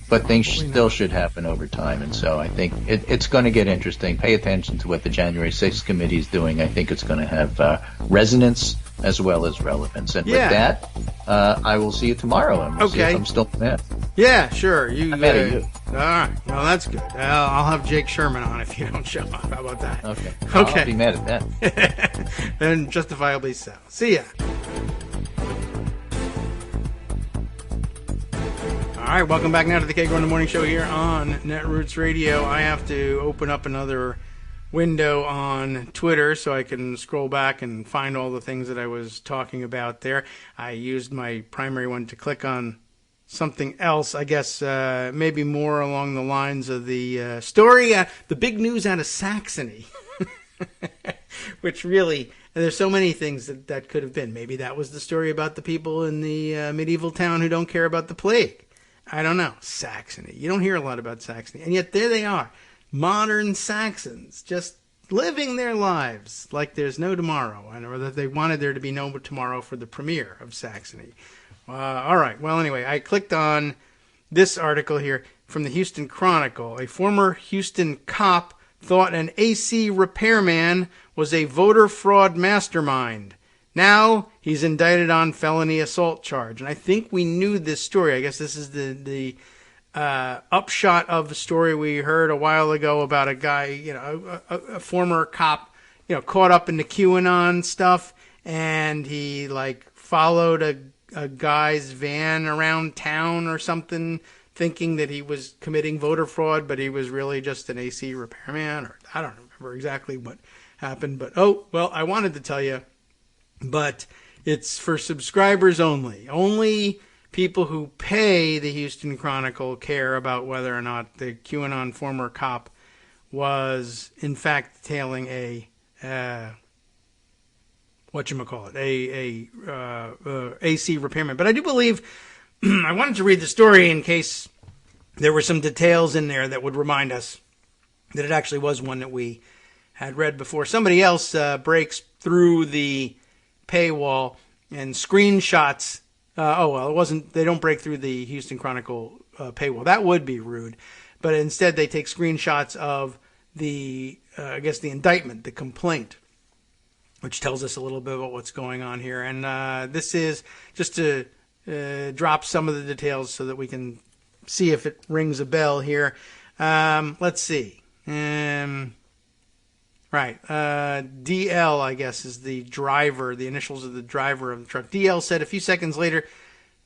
but things still should happen over time. And so I think it's going to get interesting. Pay attention to what the January 6th committee is doing. I think it's going to have resonance as well as relevance. And with that, I will see you tomorrow, and we'll see if I'm still mad. Yeah, sure. I'm mad at you. All right. Well, that's good. I'll have Jake Sherman on if you don't show up. How about that? Okay. I'll be mad at that. And justifiably so. See ya. All right, welcome back now to the Kagro in the Morning Show here on Netroots Radio. I have to open up another window on Twitter so I can scroll back and find all the things that I was talking about there. I used my primary one to click on something else, I guess, maybe more along the lines of the story, the big news out of Saxony, which really, there's so many things that could have been. Maybe that was the story about the people in the medieval town who don't care about the plague. I don't know. Saxony. You don't hear a lot about Saxony. And yet there they are. Modern Saxons just living their lives like there's no tomorrow, or that they wanted there to be no tomorrow for the premiere of Saxony. All right. Well, anyway, I clicked on this article here from the Houston Chronicle. A former Houston cop thought an AC repairman was a voter fraud mastermind. Now he's indicted on felony assault charge. And I think we knew this story. I guess this is the upshot of the story we heard a while ago about a guy, a former cop, caught up in the QAnon stuff, and he followed a guy's van around town or something, thinking that he was committing voter fraud, but he was really just an AC repairman, or I don't remember exactly what happened. But I wanted to tell you, but it's for subscribers only. Only people who pay the Houston Chronicle care about whether or not the QAnon former cop was in fact tailing a AC repairman. But I do believe I wanted to read the story in case there were some details in there that would remind us that it actually was one that we had read before. Somebody else breaks through the paywall and screenshots. It wasn't. They don't break through the Houston Chronicle paywall. That would be rude. But instead, they take screenshots of the indictment, the complaint, which tells us a little bit about what's going on here. And this is just to drop some of the details so that we can see if it rings a bell here. Let's see. Right. DL, I guess, is the driver, the initials of the driver of the truck. DL said a few seconds later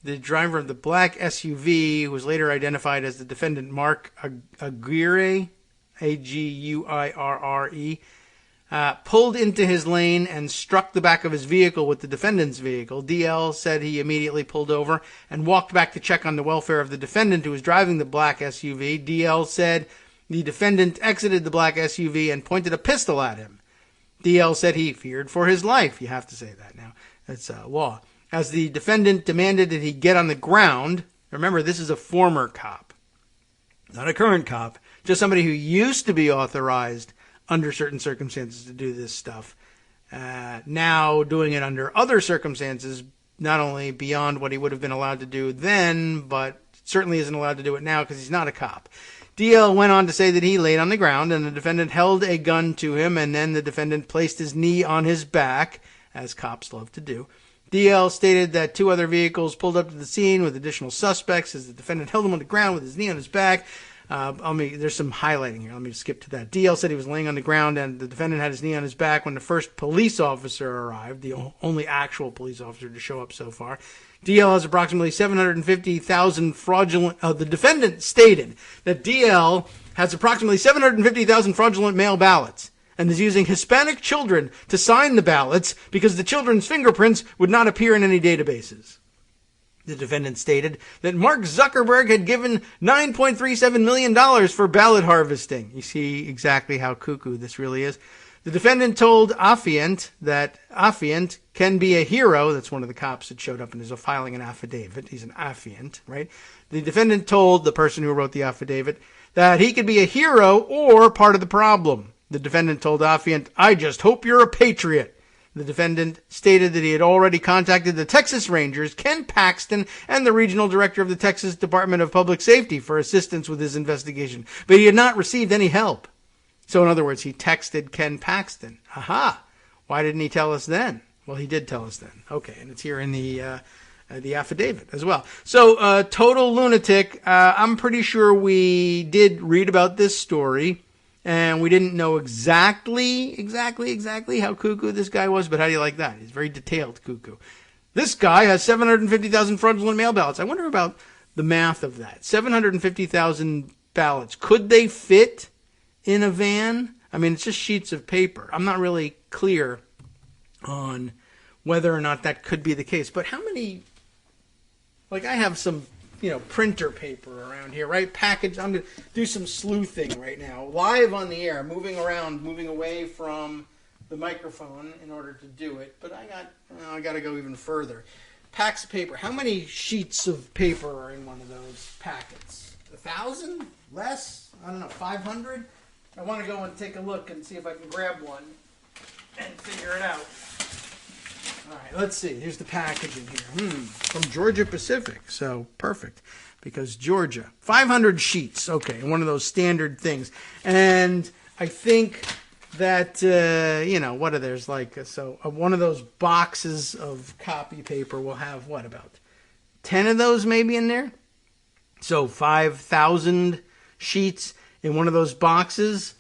the driver of the black SUV, who was later identified as the defendant Mark Aguirre, Aguirre, pulled into his lane and struck the back of his vehicle with the defendant's vehicle. DL said he immediately pulled over and walked back to check on the welfare of the defendant who was driving the black SUV. DL said the defendant exited the black SUV and pointed a pistol at him. DL said he feared for his life. You have to say that now. That's law. As the defendant demanded that he get on the ground. Remember, this is a former cop, not a current cop, just somebody who used to be authorized under certain circumstances to do this stuff. Now doing it under other circumstances, not only beyond what he would have been allowed to do then, but certainly isn't allowed to do it now because he's not a cop. DL went on to say that he laid on the ground and the defendant held a gun to him, and then the defendant placed his knee on his back, as cops love to do. DL stated that 2 other vehicles pulled up to the scene with additional suspects as the defendant held him on the ground with his knee on his back. There's some highlighting here. Let me skip to that. DL said he was laying on the ground and the defendant had his knee on his back when the first police officer arrived, the only actual police officer to show up so far. DL has approximately 750,000 fraudulent... the defendant stated that DL has approximately 750,000 fraudulent mail ballots and is using Hispanic children to sign the ballots because the children's fingerprints would not appear in any databases. The defendant stated that Mark Zuckerberg had given $9.37 million for ballot harvesting. You see exactly how cuckoo this really is. The defendant told Affiant that Affiant can be a hero. That's one of the cops that showed up and is filing an affidavit. He's an affiant, right? The defendant told the person who wrote the affidavit that he could be a hero or part of the problem. The defendant told Affiant, "I just hope you're a patriot." The defendant stated that he had already contacted the Texas Rangers, Ken Paxton, and the regional director of the Texas Department of Public Safety for assistance with his investigation, but he had not received any help. So in other words, he texted Ken Paxton. Aha! Why didn't he tell us then? Well, he did tell us then. Okay, and it's here in the affidavit as well. So total lunatic. I'm pretty sure we did read about this story. And we didn't know exactly how cuckoo this guy was, but how do you like that? He's very detailed cuckoo. This guy has 750,000 fraudulent mail ballots. I wonder about the math of that. 750,000 ballots. Could they fit in a van? I mean, it's just sheets of paper. I'm not really clear on whether or not that could be the case. But how many, like I have some, printer paper around here, right? Package. I'm going to do some sleuthing right now, live on the air, moving around, moving away from the microphone in order to do it. But I got to go even further. Packs of paper. How many sheets of paper are in one of those packets? 1,000? Less? I don't know. 500? I want to go and take a look and see if I can grab one and figure it out. All right, let's see. Here's the packaging here. From Georgia Pacific. So, perfect. Because Georgia. 500 sheets. Okay, one of those standard things. And I think that, what are there's like, one of those boxes of copy paper will have, about 10 of those maybe in there? So, 5,000 sheets in one of those boxes.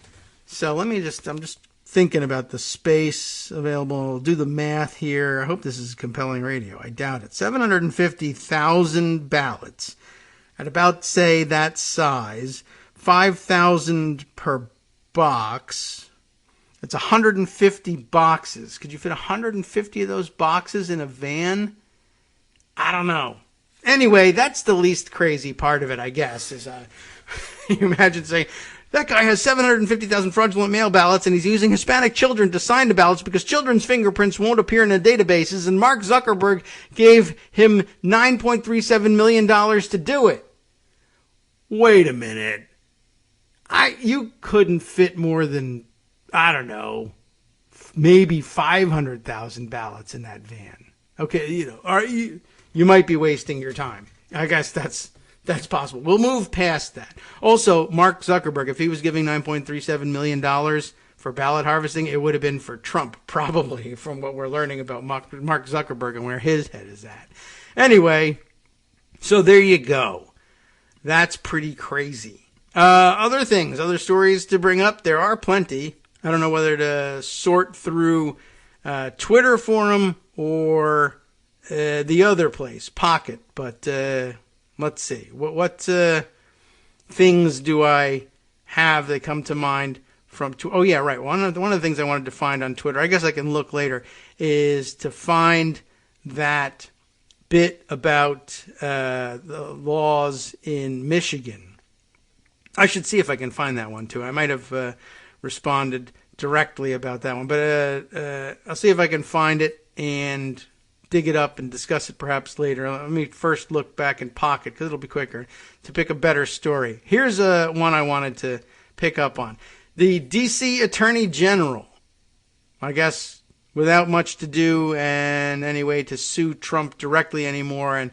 So, I'm just thinking about the space available. I'll do the math here. I hope this is compelling radio. I doubt it. 750,000 ballots at about, say, that size. 5,000 per box. That's 150 boxes. Could you fit 150 of those boxes in a van? I don't know. Anyway, that's the least crazy part of it, I guess. Is you imagine saying, that guy has 750,000 fraudulent mail ballots, and he's using Hispanic children to sign the ballots because children's fingerprints won't appear in the databases, and Mark Zuckerberg gave him $9.37 million to do it. Wait a minute. You couldn't fit more than, I don't know, maybe 500,000 ballots in that van. Okay, you might be wasting your time. I guess that's possible. We'll move past that. Also, Mark Zuckerberg, if he was giving $9.37 million for ballot harvesting, it would have been for Trump, probably, from what we're learning about Mark Zuckerberg and where his head is at. Anyway, so there you go. That's pretty crazy. Other things, other stories to bring up, there are plenty. I don't know whether to sort through Twitter for them or the other place, Pocket. But let's see. What things do I have that come to mind from? Oh, yeah, right. One of the things I wanted to find on Twitter, I guess I can look later, is to find that bit about the laws in Michigan. I should see if I can find that one, too. I might have responded directly about that one. But I'll see if I can find it and dig it up and discuss it perhaps later. Let me first look back in Pocket, because it'll be quicker, to pick a better story. Here's one I wanted to pick up on. The D.C. Attorney General, I guess without much to do and anyway to sue Trump directly anymore, and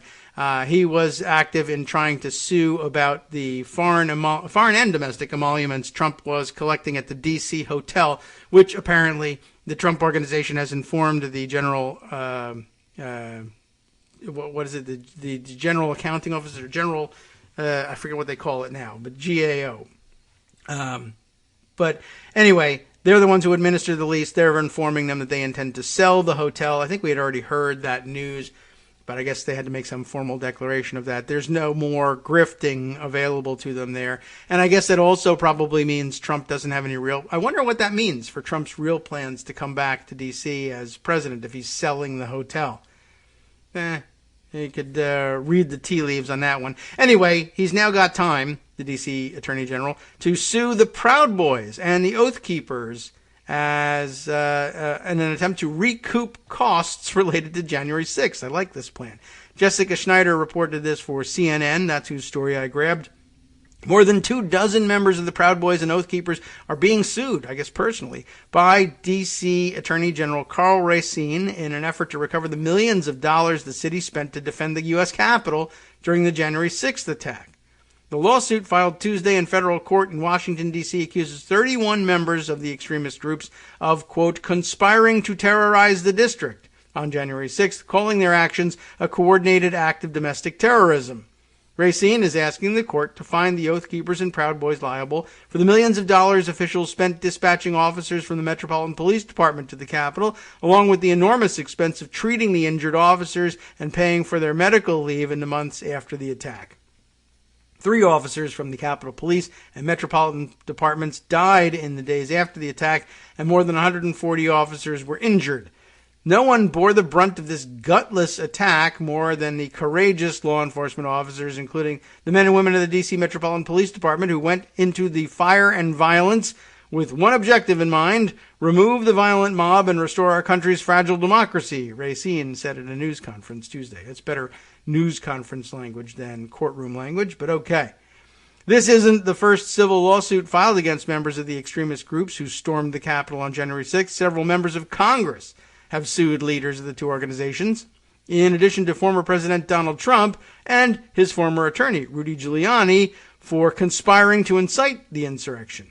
he was active in trying to sue about the foreign and domestic emoluments Trump was collecting at the D.C. hotel, which apparently the Trump organization has informed the general, what is it, the general accounting officer, general, I forget what they call it now, but GAO. But anyway, they're the ones who administer the lease. They're informing them that they intend to sell the hotel. I think we had already heard that news, but I guess they had to make some formal declaration of that. There's no more grifting available to them there. And I guess that also probably means Trump doesn't have any real... I wonder what that means for Trump's real plans to come back to D.C. as president if he's selling the hotel. You could read the tea leaves on that one. Anyway, he's now got time, the D.C. Attorney General, to sue the Proud Boys and the Oath Keepers as in an attempt to recoup costs related to January 6th. I like this plan. Jessica Schneider reported this for CNN. That's whose story I grabbed. More than 24 members of the Proud Boys and Oath Keepers are being sued, I guess personally, by D.C. Attorney General Karl Racine in an effort to recover the millions of dollars the city spent to defend the U.S. Capitol during the January 6th attack. The lawsuit filed Tuesday in federal court in Washington, D.C. accuses 31 members of the extremist groups of, quote, conspiring to terrorize the district on January 6th, calling their actions a coordinated act of domestic terrorism. Racine is asking the court to find the Oath Keepers and Proud Boys liable for the millions of dollars officials spent dispatching officers from the Metropolitan Police Department to the Capitol, along with the enormous expense of treating the injured officers and paying for their medical leave in the months after the attack. 3 officers from the Capitol Police and Metropolitan Departments died in the days after the attack, and more than 140 officers were injured. No one bore the brunt of this gutless attack more than the courageous law enforcement officers, including the men and women of the D.C. Metropolitan Police Department, who went into the fire and violence with one objective in mind: remove the violent mob and restore our country's fragile democracy, Racine said at a news conference Tuesday. That's better news conference language than courtroom language, but okay. This isn't the first civil lawsuit filed against members of the extremist groups who stormed the Capitol on January 6th. Several members of Congress have sued leaders of the two organizations, in addition to former President Donald Trump and his former attorney, Rudy Giuliani, for conspiring to incite the insurrection.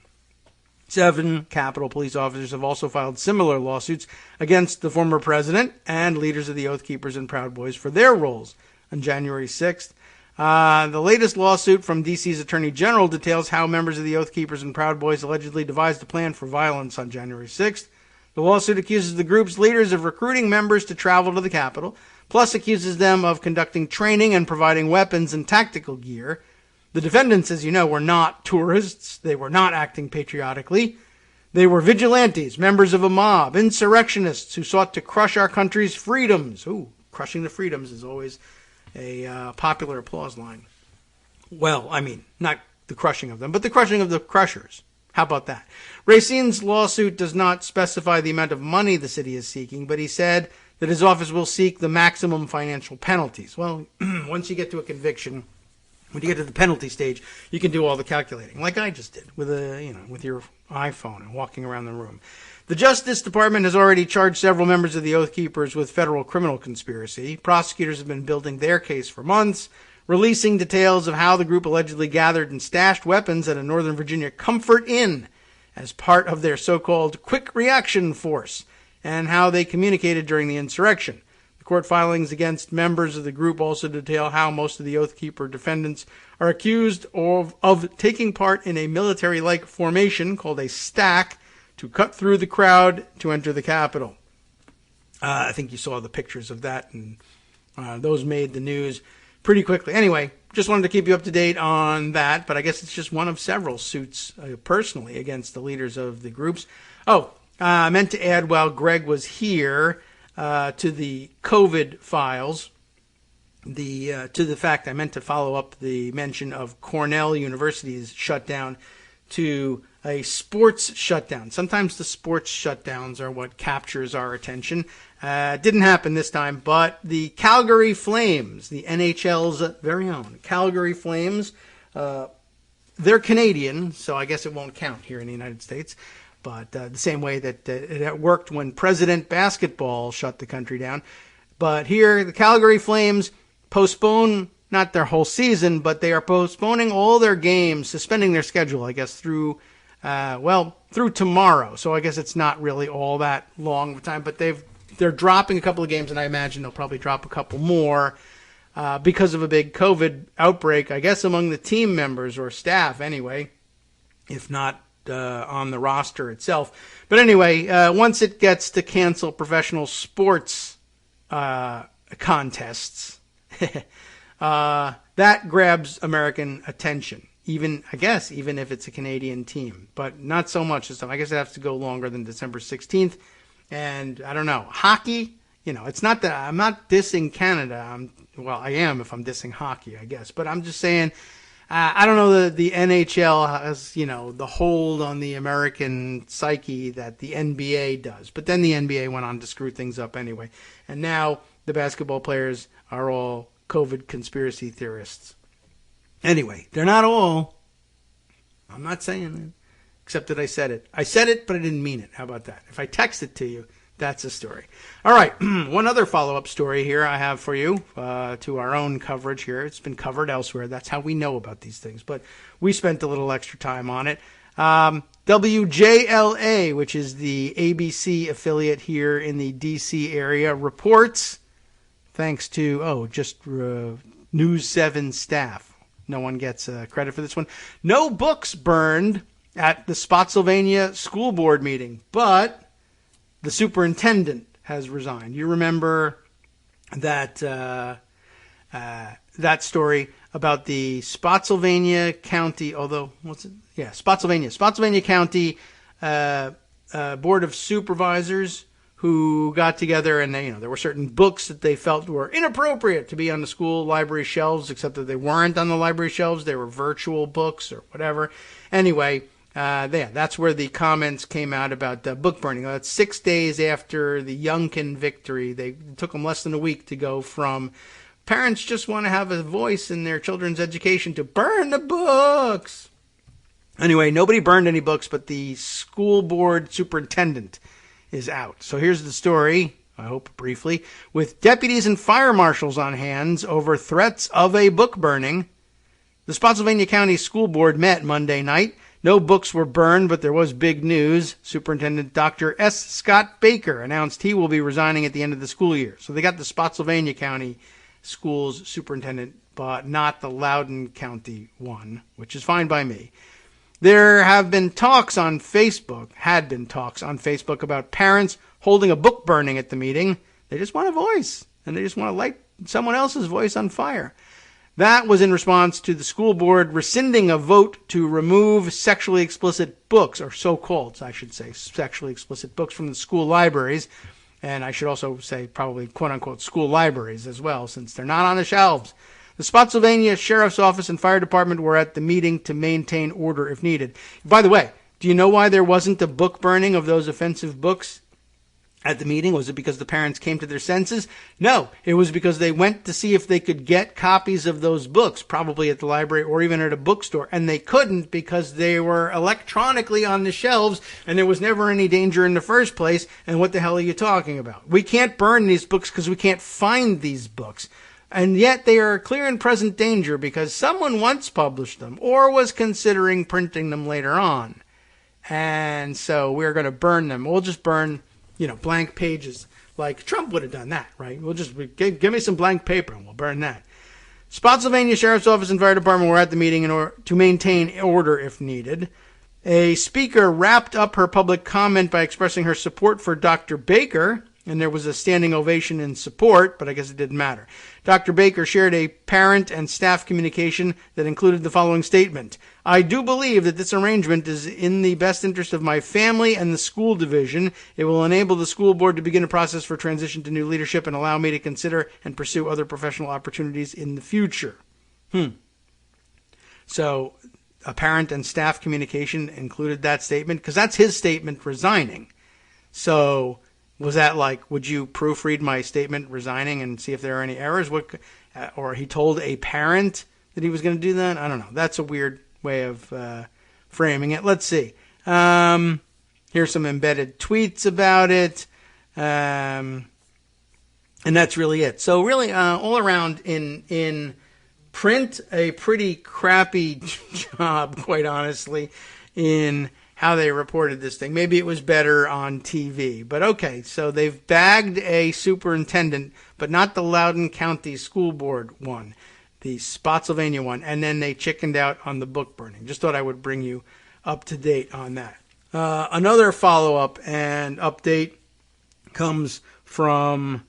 7 Capitol Police officers have also filed similar lawsuits against the former president and leaders of the Oath Keepers and Proud Boys for their roles on January 6th. The latest lawsuit from D.C.'s Attorney General details how members of the Oath Keepers and Proud Boys allegedly devised a plan for violence on January 6th. The lawsuit accuses the group's leaders of recruiting members to travel to the Capitol, plus accuses them of conducting training and providing weapons and tactical gear. The defendants, as you know, were not tourists. They were not acting patriotically. They were vigilantes, members of a mob, insurrectionists who sought to crush our country's freedoms. Ooh, crushing the freedoms is always a popular applause line. Well, I mean, not the crushing of them, but the crushing of the crushers. How about that? Racine's lawsuit does not specify the amount of money the city is seeking, but he said that his office will seek the maximum financial penalties. Well, once you get to a conviction, when you get to the penalty stage, you can do all the calculating, like I just did with with your iPhone and walking around the room. The Justice Department has already charged several members of the Oath Keepers with federal criminal conspiracy. Prosecutors have been building their case for months, releasing details of how the group allegedly gathered and stashed weapons at a Northern Virginia Comfort Inn as part of their so-called quick reaction force, and how they communicated during the insurrection. The court filings against members of the group also detail how most of the Oath Keeper defendants are accused of taking part in a military-like formation called a stack to cut through the crowd to enter the Capitol. I think you saw the pictures of that in Those made the news pretty quickly. Anyway, just wanted to keep you up to date on that, but I guess it's just one of several suits personally against the leaders of the groups. I meant to add while Greg was here to the COVID files, to the fact I meant to follow up the mention of Cornell University's shutdown to a sports shutdown. Sometimes the sports shutdowns are what captures our attention. Didn't happen this time, but the Calgary Flames, the NHL's very own Calgary Flames, they're Canadian, so I guess it won't count here in the United States. But the same way that it worked when President Basketball shut the country down. But here, the Calgary Flames postpone not their whole season, but they are postponing all their games, suspending their schedule, I guess, through tomorrow. So I guess it's not really all that long of a time, but they're dropping a couple of games, and I imagine they'll probably drop a couple more because of a big COVID outbreak, I guess, among the team members or staff anyway, if not on the roster itself. But anyway, once it gets to cancel professional sports contests, that grabs American attention. Even if it's a Canadian team, but not so much this time. I guess it has to go longer than December 16th. And I don't know, hockey, it's not that I'm not dissing Canada. I am if I'm dissing hockey, I guess. But I'm just saying, I don't know that the NHL has, the hold on the American psyche that the NBA does. But then the NBA went on to screw things up anyway. And now the basketball players are all COVID conspiracy theorists. Anyway, they're not all. I'm not saying that, except that I said it. I said it, but I didn't mean it. How about that? If I text it to you, that's a story. All right, one other follow-up story here I have for you to our own coverage here. It's been covered elsewhere. That's how we know about these things, but we spent a little extra time on it. WJLA, which is the ABC affiliate here in the D.C. area, reports, thanks to, News 7 staff. No one gets credit for this one. No books burned at the Spotsylvania School Board meeting, but the superintendent has resigned. You remember that that story about the Spotsylvania County, Spotsylvania County Board of Supervisors who got together, and there were certain books that they felt were inappropriate to be on the school library shelves, except that they weren't on the library shelves. They were virtual books or whatever. Anyway, that's where the comments came out about book burning. That's 6 days after the Youngkin victory. It took them less than a week to go from parents just want to have a voice in their children's education to burn the books. Anyway, nobody burned any books, but the school board superintendent is out. So here's the story, I hope briefly. With deputies and fire marshals on hands over threats of a book burning, the Spotsylvania County School Board met Monday night. No books were burned, but there was big news. Superintendent Dr. S. Scott Baker announced he will be resigning at the end of the school year. So they got the Spotsylvania County Schools superintendent, but not the Loudoun County one, which is fine by me. There had been talks on Facebook about parents holding a book burning at the meeting. They just want a voice, and they just want to light someone else's voice on fire. That was in response to the school board rescinding a vote to remove sexually explicit books, or so-called, I should say, sexually explicit books from the school libraries. And I should also say probably quote-unquote school libraries as well, since they're not on the shelves. The Spotsylvania Sheriff's Office and Fire Department were at the meeting to maintain order if needed. By the way, do you know why there wasn't a book burning of those offensive books at the meeting? Was it because the parents came to their senses? No, it was because they went to see if they could get copies of those books, probably at the library or even at a bookstore, and they couldn't because they were electronically on the shelves, and there was never any danger in the first place. And what the hell are you talking about? We can't burn these books because we can't find these books. And yet they are clear and present danger because someone once published them or was considering printing them later on. And so we're going to burn them. We'll just burn, blank pages like Trump would have done that, right? We'll just give me some blank paper and we'll burn that. Spotsylvania Sheriff's Office and Fire Department were at the meeting in order to maintain order if needed. A speaker wrapped up her public comment by expressing her support for Dr. Baker and there was a standing ovation in support, but I guess it didn't matter. Dr. Baker shared a parent and staff communication that included the following statement. I do believe that this arrangement is in the best interest of my family and the school division. It will enable the school board to begin a process for transition to new leadership and allow me to consider and pursue other professional opportunities in the future. So a parent and staff communication included that statement because that's his statement resigning. So was that like, would you proofread my statement resigning and see if there are any errors? Or he told a parent that he was going to do that? I don't know. That's a weird way of framing it. Let's see. Here's some embedded tweets about it. And that's really it. So really, all around in print, a pretty crappy job, quite honestly, in how they reported this thing. Maybe it was better on TV. But okay, so they've bagged a superintendent, but not the Loudoun County School Board one, the Spotsylvania one, and then they chickened out on the book burning. Just thought I would bring you up to date on that. Another follow-up and update comes from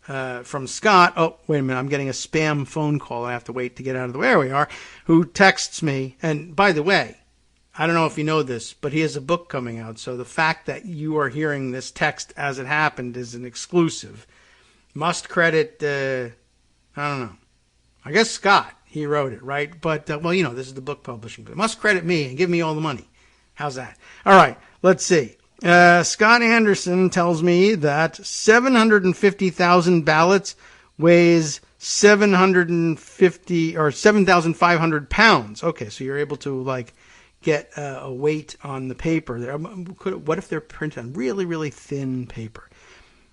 Scott. Oh, wait a minute. I'm getting a spam phone call. I have to wait to get out of the way. There we are. Who texts me. And by the way, I don't know if you know this, but he has a book coming out. So the fact that you are hearing this text as it happened is an exclusive. Must credit, I don't know. I guess Scott. He wrote it, right? But, well, you know, this is the book publishing. But must credit me and give me all the money. How's that? All right. Let's see. Scott Anderson tells me that 750,000 ballots weighs 750 or 7,500 pounds. Okay, so you're able to like get a weight on the paper there. What if they're printed on really, really thin paper?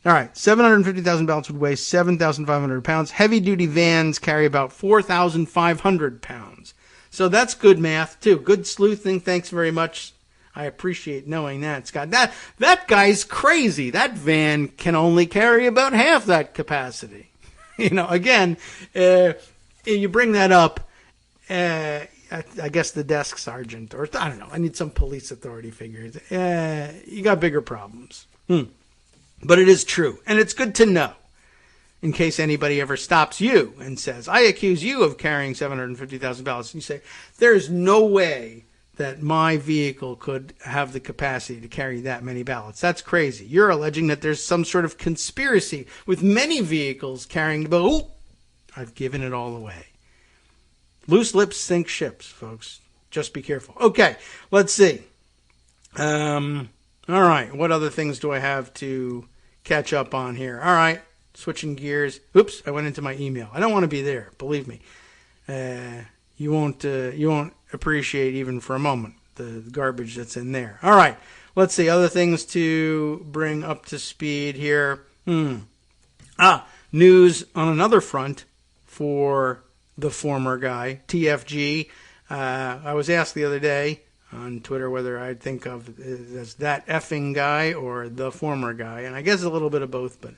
All right, 750,000 ballots would weigh 7,500 pounds. Heavy-duty vans carry about 4,500 pounds. So that's good math, too. Good sleuthing. Thanks very much. I appreciate knowing that, Scott. That guy's crazy. That van can only carry about half that capacity. You know, again, you bring that up, I guess the desk sergeant, or I don't know, I need some police authority figures. You got bigger problems. But it is true, and it's good to know, in case anybody ever stops you and says, I accuse you of carrying 750,000 ballots. And you say, there's no way that my vehicle could have the capacity to carry that many ballots. That's crazy. You're alleging that there's some sort of conspiracy with many vehicles carrying the ballot. I've given it all away. Loose lips sink ships, folks. Just be careful. Okay, let's see. All right, what other things do I have to catch up on here? All right, switching gears. Oops, I went into my email. I don't want to be there, believe me. You won't appreciate even for a moment the garbage that's in there. All right, let's see. Other things to bring up to speed here. News on another front for the former guy, TFG. I was asked the other day on Twitter whether I'd think of as that effing guy or the former guy. And I guess a little bit of both, but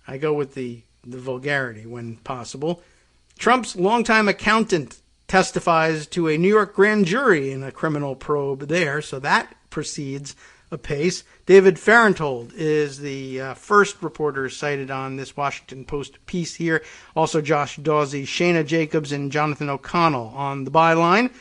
I go with the vulgarity when possible. Trump's longtime accountant testifies to a New York grand jury in a criminal probe there, so that proceeds apace. David Farenthold is the first reporter cited on this Washington Post piece here. Also Josh Dawsey, Shayna Jacobs, and Jonathan O'Connell on the byline.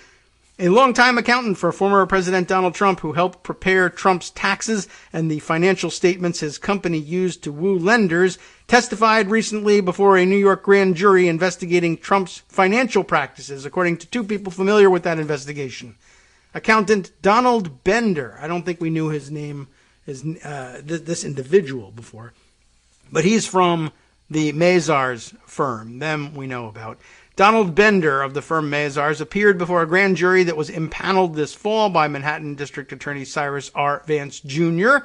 A longtime accountant for former President Donald Trump who helped prepare Trump's taxes and the financial statements his company used to woo lenders testified recently before a New York grand jury investigating Trump's financial practices, according to two people familiar with that investigation. Accountant Donald Bender. I don't think we knew his name, this individual before, but he's from the Mazars firm. Them we know about. Donald Bender of the firm Mazars appeared before a grand jury that was impaneled this fall by Manhattan District Attorney Cyrus R. Vance Jr.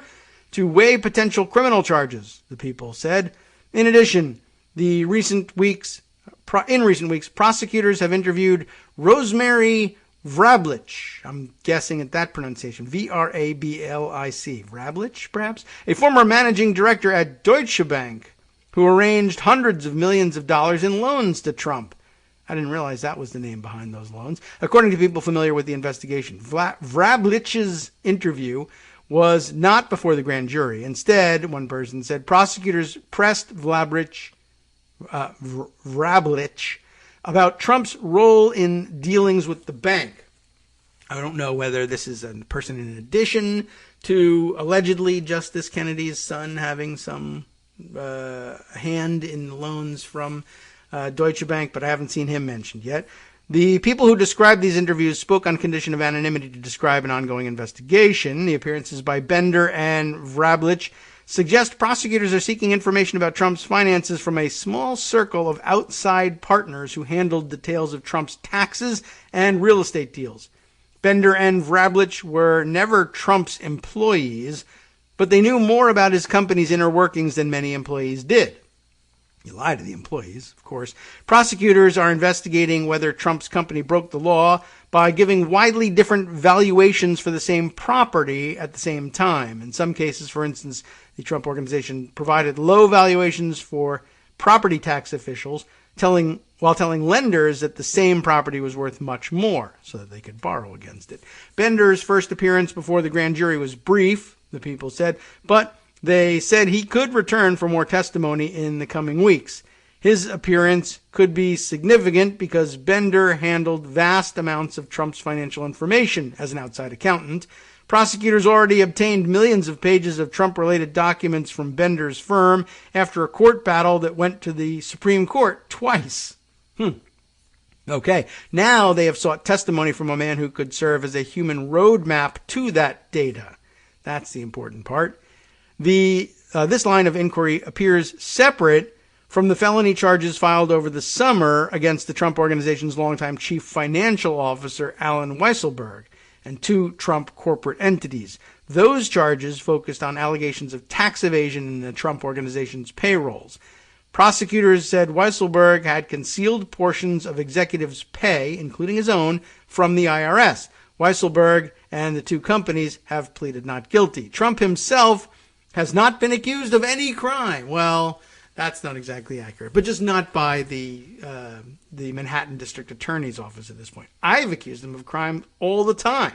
to weigh potential criminal charges, the people said. In addition, in recent weeks, prosecutors have interviewed Rosemary Vrablich. I'm guessing at that pronunciation. V-R-A-B-L-I-C. Vrablich, perhaps? A former managing director at Deutsche Bank who arranged hundreds of millions of dollars in loans to Trump. I didn't realize that was the name behind those loans. According to people familiar with the investigation, Vrablich's interview was not before the grand jury. Instead, one person said, prosecutors pressed Vrablich about Trump's role in dealings with the bank. I don't know whether this is a person in addition to allegedly Justice Kennedy's son having some hand in loans from Deutsche Bank, but I haven't seen him mentioned yet. The people who described these interviews spoke on condition of anonymity to describe an ongoing investigation. The appearances by Bender and Vrablich suggest prosecutors are seeking information about Trump's finances from a small circle of outside partners who handled details of Trump's taxes and real estate deals. Bender and Vrablich were never Trump's employees, but they knew more about his company's inner workings than many employees did. You lie to the employees, of course. Prosecutors are investigating whether Trump's company broke the law by giving widely different valuations for the same property at the same time. In some cases, for instance, the Trump Organization provided low valuations for property tax officials, while telling lenders that the same property was worth much more so that they could borrow against it. Bender's first appearance before the grand jury was brief, the people said, but they said he could return for more testimony in the coming weeks. His appearance could be significant because Bender handled vast amounts of Trump's financial information as an outside accountant. Prosecutors already obtained millions of pages of Trump-related documents from Bender's firm after a court battle that went to the Supreme Court twice. Okay, now they have sought testimony from a man who could serve as a human roadmap to that data. That's the important part. This line of inquiry appears separate from the felony charges filed over the summer against the Trump Organization's longtime chief financial officer, Alan Weisselberg, and two Trump corporate entities. Those charges focused on allegations of tax evasion in the Trump Organization's payrolls. Prosecutors said Weisselberg had concealed portions of executives' pay, including his own, from the IRS. Weisselberg and the two companies have pleaded not guilty. Trump himself has not been accused of any crime. Well, that's not exactly accurate, but just not by the Manhattan District Attorney's Office at this point. I've accused him of crime all the time.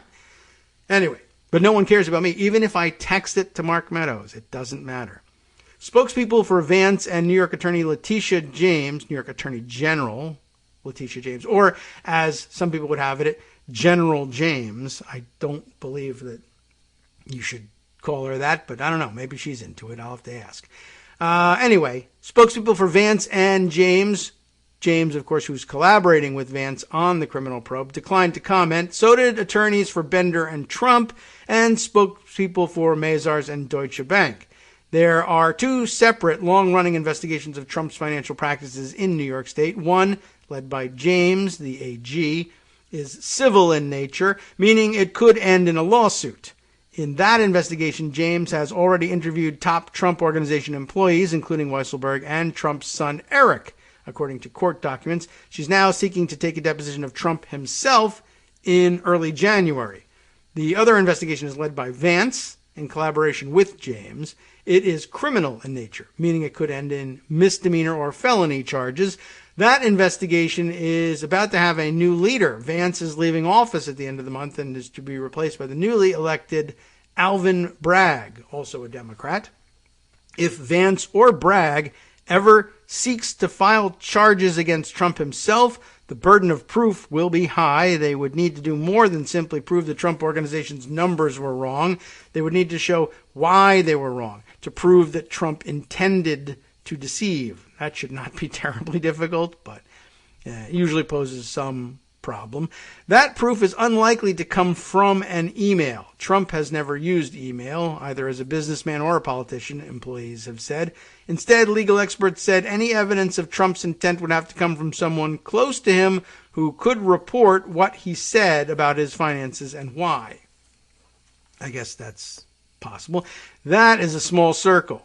Anyway, but no one cares about me. Even if I text it to Mark Meadows, it doesn't matter. Spokespeople for Vance and New York Attorney Letitia James, New York Attorney General Letitia James, or as some people would have it, General James. I don't believe that you should call her that, but I don't know. Maybe she's into it. I'll have to ask. Anyway, spokespeople for Vance and James, of course, who's collaborating with Vance on the criminal probe, declined to comment. So did attorneys for Bender and Trump and spokespeople for Mazars and Deutsche Bank. There are two separate long-running investigations of Trump's financial practices in New York State. One, led by James, the AG, is civil in nature, meaning it could end in a lawsuit. In that investigation, James has already interviewed top Trump Organization employees, including Weisselberg and Trump's son, Eric, according to court documents. She's now seeking to take a deposition of Trump himself in early January. The other investigation is led by Vance in collaboration with James. It is criminal in nature, meaning it could end in misdemeanor or felony charges. That investigation is about to have a new leader. Vance is leaving office at the end of the month and is to be replaced by the newly elected Alvin Bragg, also a Democrat. If Vance or Bragg ever seeks to file charges against Trump himself, the burden of proof will be high. They would need to do more than simply prove the Trump Organization's numbers were wrong. They would need to show why they were wrong, to prove that Trump intended to deceive. That should not be terribly difficult, but it usually poses some problem. That proof is unlikely to come from an email. Trump has never used email, either as a businessman or a politician, employees have said. Instead, legal experts said any evidence of Trump's intent would have to come from someone close to him who could report what he said about his finances and why. I guess that's possible. That is a small circle.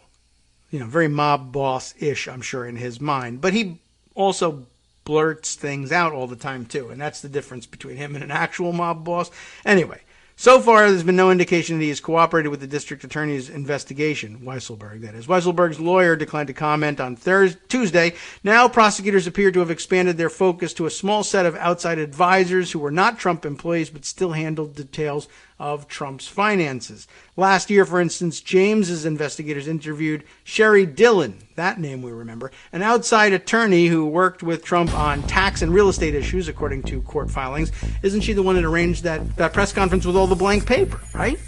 Very mob boss-ish, I'm sure, in his mind. But he also blurts things out all the time, too. And that's the difference between him and an actual mob boss. Anyway, So far, there's been no indication that he has cooperated with the district attorney's investigation, Weisselberg, that is. Weisselberg's lawyer declined to comment on Tuesday. Now, prosecutors appear to have expanded their focus to a small set of outside advisors who were not Trump employees but still handled details of Trump's finances. Last year, for instance, James's investigators interviewed Sherry Dillon, that name we remember, an outside attorney who worked with Trump on tax and real estate issues, according to court filings. Isn't she the one that arranged that press conference with all the blank paper, right?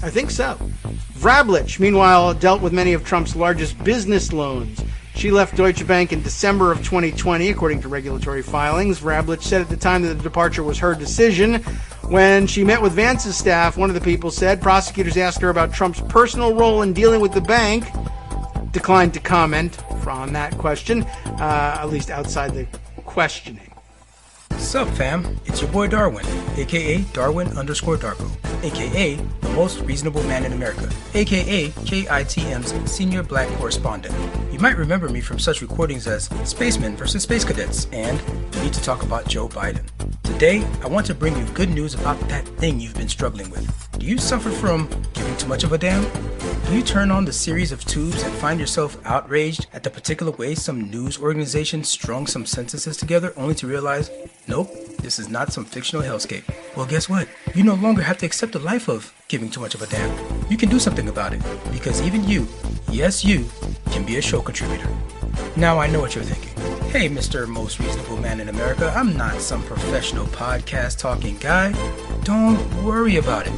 I think so. Vrablich, meanwhile, dealt with many of Trump's largest business loans. She left Deutsche Bank in December of 2020, according to regulatory filings. Vrablich said at the time that the departure was her decision. When she met with Vance's staff, one of the people said prosecutors asked her about Trump's personal role in dealing with the bank. Declined to comment on that question, at least outside the questioning. Sup, fam? It's your boy Darwin, aka Darwin_Darko, aka the most reasonable man in America, aka KITM's senior black correspondent. You might remember me from such recordings as Spacemen vs. Space Cadets and We Need to Talk About Joe Biden. Today, I want to bring you good news about that thing you've been struggling with. Do you suffer from giving too much of a damn? Do you turn on the series of tubes and find yourself outraged at the particular way some news organization strung some sentences together only to realize, nope, this is not some fictional hellscape? Well, guess what? You no longer have to accept the life of giving too much of a damn. You can do something about it, because even you, yes you, can be a show contributor. Now I know what you're thinking. Hey, Mr. Most Reasonable Man in America, I'm not some professional podcast talking guy. Don't worry about it.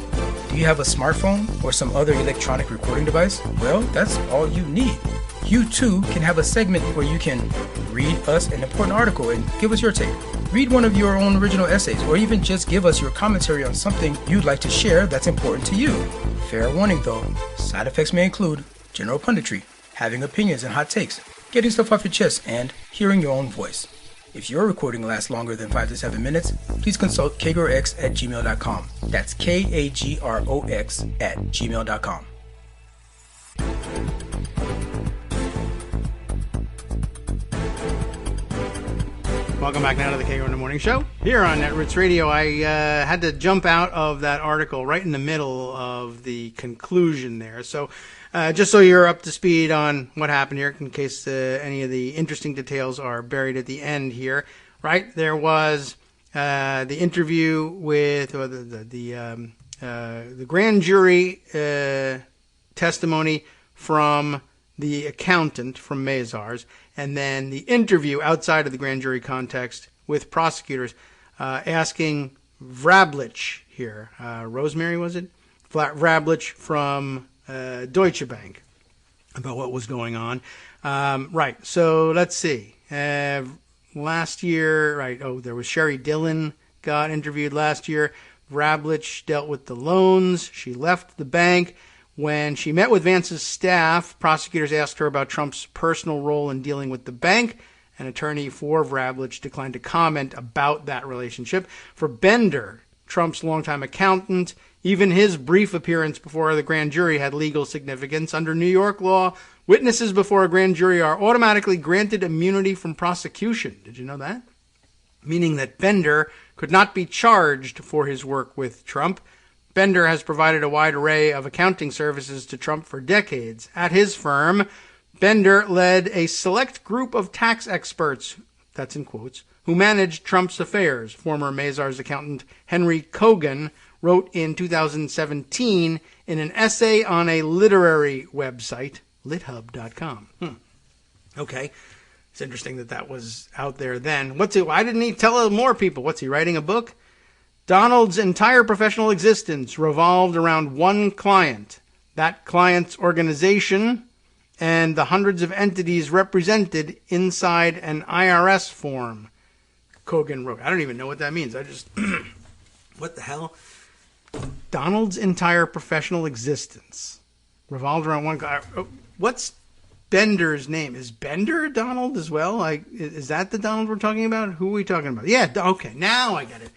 Do you have a smartphone or some other electronic recording device? Well, that's all you need. You too can have a segment where you can read us an important article and give us your take. Read one of your own original essays, or even just give us your commentary on something you'd like to share that's important to you. Fair warning though, side effects may include general punditry, having opinions and hot takes, getting stuff off your chest, and hearing your own voice. If your recording lasts longer than 5 to 7 minutes, please consult kagrox@gmail.com. That's KAGROX@gmail.com. Welcome back now to the Kagro in the Morning Show here on Netroots Radio. I had to jump out of that article right in the middle of the conclusion there. So just so you're up to speed on what happened here, in case any of the interesting details are buried at the end here, right? There was the interview with the grand jury testimony from the accountant from Mazars, and then the interview outside of the grand jury context with prosecutors asking Vrablich here, Rosemary was it? Vrablich from Deutsche Bank about what was going on. Right, so let's see. Last year, right, there was Sherry Dillon got interviewed last year. Vrablich dealt with the loans. She left the bank. When she met with Vance's staff, prosecutors asked her about Trump's personal role in dealing with the bank. An attorney for Vrablich declined to comment about that relationship. For Bender, Trump's longtime accountant, even his brief appearance before the grand jury had legal significance. Under New York law, witnesses before a grand jury are automatically granted immunity from prosecution. Did you know that? Meaning that Bender could not be charged for his work with Trump. Bender has provided a wide array of accounting services to Trump for decades. At his firm, Bender led a select group of tax experts, that's in quotes, who managed Trump's affairs. Former Mazars accountant Henry Kogan wrote in 2017 in an essay on a literary website, lithub.com. Okay. It's interesting that was out there then. Why didn't he tell more people? What's he writing a book? Donald's entire professional existence revolved around one client, that client's organization, and the hundreds of entities represented inside an IRS form, Kogan wrote. I don't even know what that means. What the hell? Donald's entire professional existence revolved around one guy. What's Bender's name? Is Bender Donald as well? Is that the Donald we're talking about? Who are we talking about? Yeah, okay, now I get it.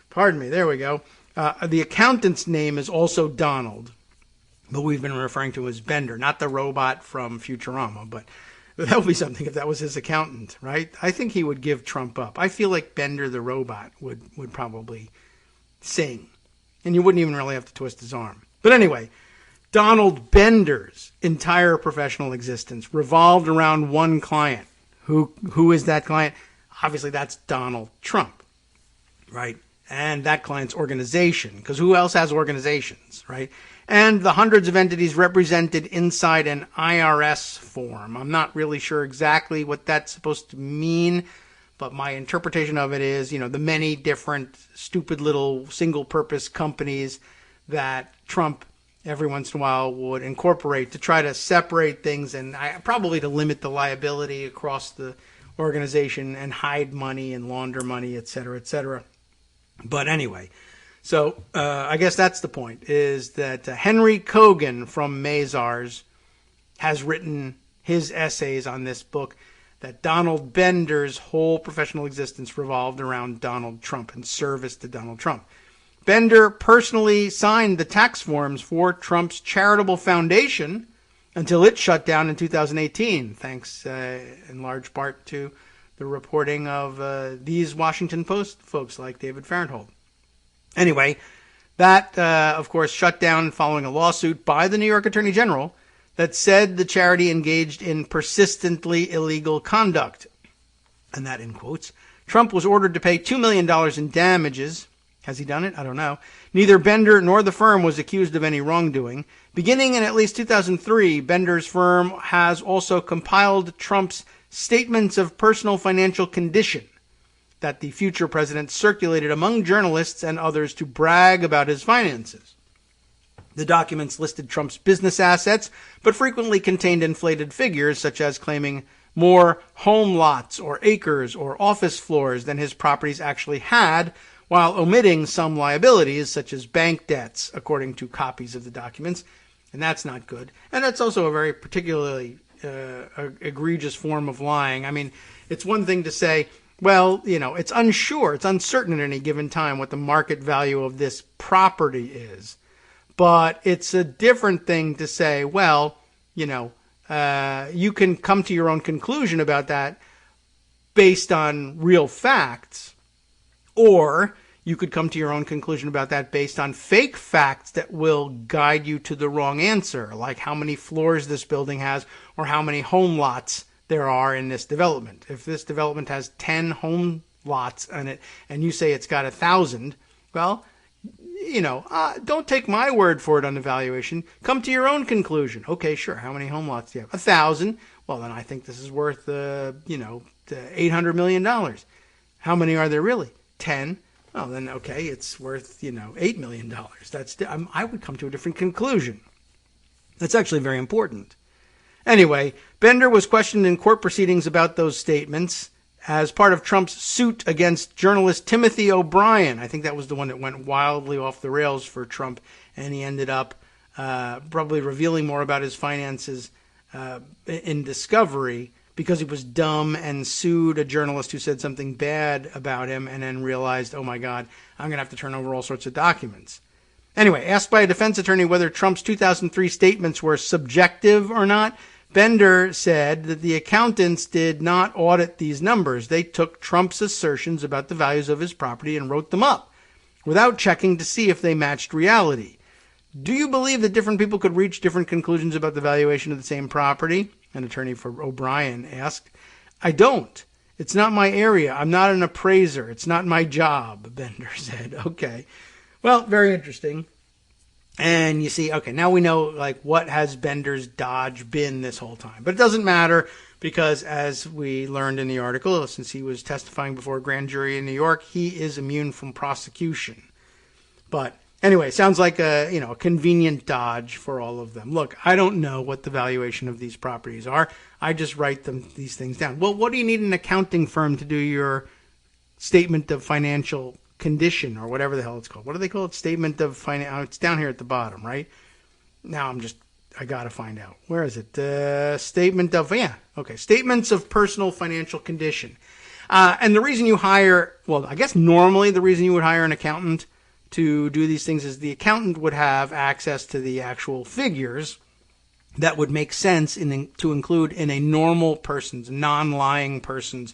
Pardon me, there we go. The accountant's name is also Donald, but we've been referring to as Bender, not the robot from Futurama, but that would be something if that was his accountant, right? I think he would give Trump up. I feel like Bender the robot would probably sing And you wouldn't even really have to twist his arm. But anyway, Donald Bender's entire professional existence revolved around one client. Who is that client? Obviously, that's Donald Trump, right? And that client's organization, because who else has organizations, right? And the hundreds of entities represented inside an IRS form. I'm not really sure exactly what that's supposed to mean, but my interpretation of it is, the many different stupid little single-purpose companies that Trump every once in a while would incorporate to try to separate things and probably to limit the liability across the organization and hide money and launder money, et cetera, et cetera. But anyway, so I guess that's the point, is that Henry Kogan from Mazars has written his essays on this book, that Donald Bender's whole professional existence revolved around Donald Trump and service to Donald Trump. Bender personally signed the tax forms for Trump's charitable foundation until it shut down in 2018, thanks in large part to the reporting of these Washington Post folks like David Farenthold. Anyway, that, of course, shut down following a lawsuit by the New York Attorney General that said the charity engaged in persistently illegal conduct. And that in quotes. Trump was ordered to pay $2 million in damages. Has he done it? I don't know. Neither Bender nor the firm was accused of any wrongdoing. Beginning in at least 2003, Bender's firm has also compiled Trump's statements of personal financial condition that the future president circulated among journalists and others to brag about his finances. The documents listed Trump's business assets, but frequently contained inflated figures, such as claiming more home lots or acres or office floors than his properties actually had, while omitting some liabilities, such as bank debts, according to copies of the documents. And that's not good. And that's also a very particularly egregious form of lying. I mean, it's one thing to say, well, it's unsure, it's uncertain at any given time what the market value of this property is. But it's a different thing to say, well, you can come to your own conclusion about that based on real facts, or you could come to your own conclusion about that based on fake facts that will guide you to the wrong answer, like how many floors this building has or how many home lots there are in this development. If this development has 10 home lots in it and you say it's got 1,000, well, don't take my word for it on the valuation. Come to your own conclusion. Okay, sure. How many home lots do you have? 1,000. Well, then I think this is worth, $800 million. How many are there really? 10. Oh, then okay, it's worth, $8 million. I would come to a different conclusion. That's actually very important. Anyway, Bender was questioned in court proceedings about those statements as part of Trump's suit against journalist Timothy O'Brien. I think that was the one that went wildly off the rails for Trump, and he ended up probably revealing more about his finances in discovery because he was dumb and sued a journalist who said something bad about him and then realized, oh my God, I'm going to have to turn over all sorts of documents. Anyway, asked by a defense attorney whether Trump's 2003 statements were subjective or not, Bender said that the accountants did not audit these numbers. They took Trump's assertions about the values of his property and wrote them up without checking to see if they matched reality. Do you believe that different people could reach different conclusions about the valuation of the same property? An attorney for O'Brien asked. I don't. It's not my area. I'm not an appraiser. It's not my job, Bender said. Okay. Well, very interesting. And you see, okay, now we know what has Bender's dodge been this whole time. But it doesn't matter because as we learned in the article, since he was testifying before a grand jury in New York, he is immune from prosecution. But anyway, sounds like a convenient dodge for all of them. Look, I don't know what the valuation of these properties are. I just write these things down. Well, what do you need an accounting firm to do your statement of financial condition or whatever the hell it's called? What do they call it? Statement of it's down here at the bottom, right? Now I got to find out. Where is it? Statements of personal financial condition. And the reason you hire, I guess normally the reason you would hire an accountant to do these things is the accountant would have access to the actual figures that would make sense to include in a normal person's, non-lying person's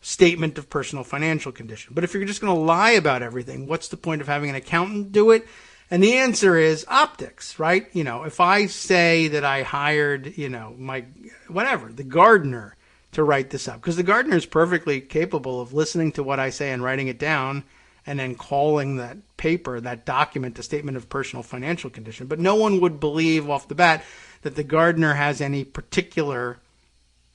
statement of personal financial condition. But if you're just going to lie about everything, what's the point of having an accountant do it? And the answer is optics, right? If I say that I hired, the gardener to write this up, because the gardener is perfectly capable of listening to what I say and writing it down and then calling that paper, that document, the statement of personal financial condition. But no one would believe off the bat that the gardener has any particular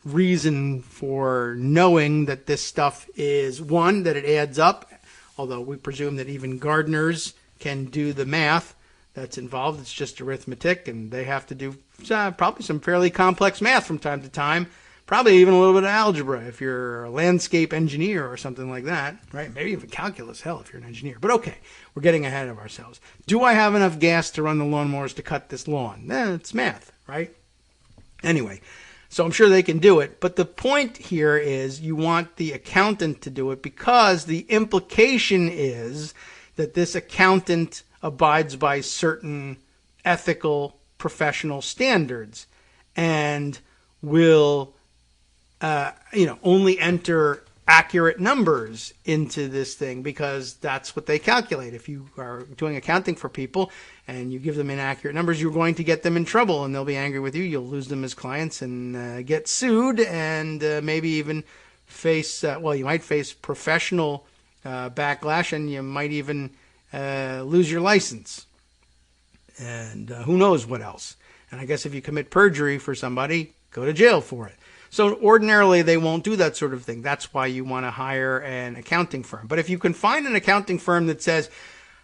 reason for knowing that this stuff is, one, that it adds up, although we presume that even gardeners can do the math that's involved. It's just arithmetic, and they have to do probably some fairly complex math from time to time, probably even a little bit of algebra if you're a landscape engineer or something like that, right? Maybe even calculus, hell, if you're an engineer. But okay, we're getting ahead of ourselves. Do I have enough gas to run the lawnmowers to cut this lawn? It's math, right? Anyway, so I'm sure they can do it. But the point here is you want the accountant to do it because the implication is that this accountant abides by certain ethical professional standards and will only enter accurate numbers into this thing because that's what they calculate. If you are doing accounting for people and you give them inaccurate numbers, you're going to get them in trouble and they'll be angry with you. You'll lose them as clients and get sued and maybe even face, you might face professional backlash, and you might even lose your license. And who knows what else. And I guess if you commit perjury for somebody, go to jail for it. So ordinarily, they won't do that sort of thing. That's why you want to hire an accounting firm. But if you can find an accounting firm that says,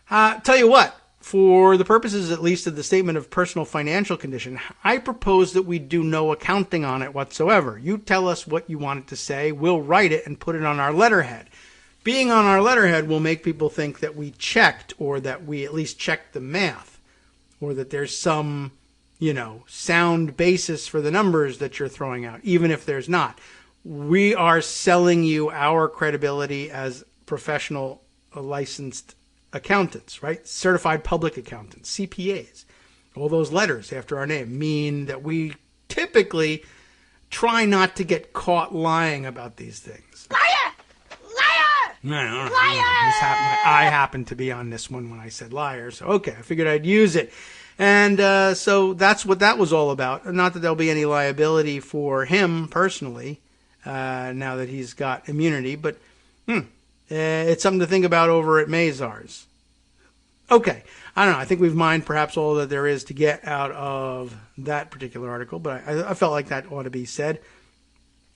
tell you what, for the purposes at least of the statement of personal financial condition, I propose that we do no accounting on it whatsoever. You tell us what you want it to say. We'll write it and put it on our letterhead. Being on our letterhead will make people think that we checked, or that we at least checked the math, or that there's some sound basis for the numbers that you're throwing out, even if there's not. We are selling you our credibility as professional licensed accountants, right? Certified public accountants, CPAs. All those letters after our name mean that we typically try not to get caught lying about these things. Liar! Liar! Liar! Liar! I happened to be on this one when I said liar, so okay, I figured I'd use it. And so that's what that was all about. Not that there'll be any liability for him personally now that he's got immunity, but it's something to think about over at Mazars. Okay, I don't know. I think we've mined perhaps all that there is to get out of that particular article, but I felt like that ought to be said.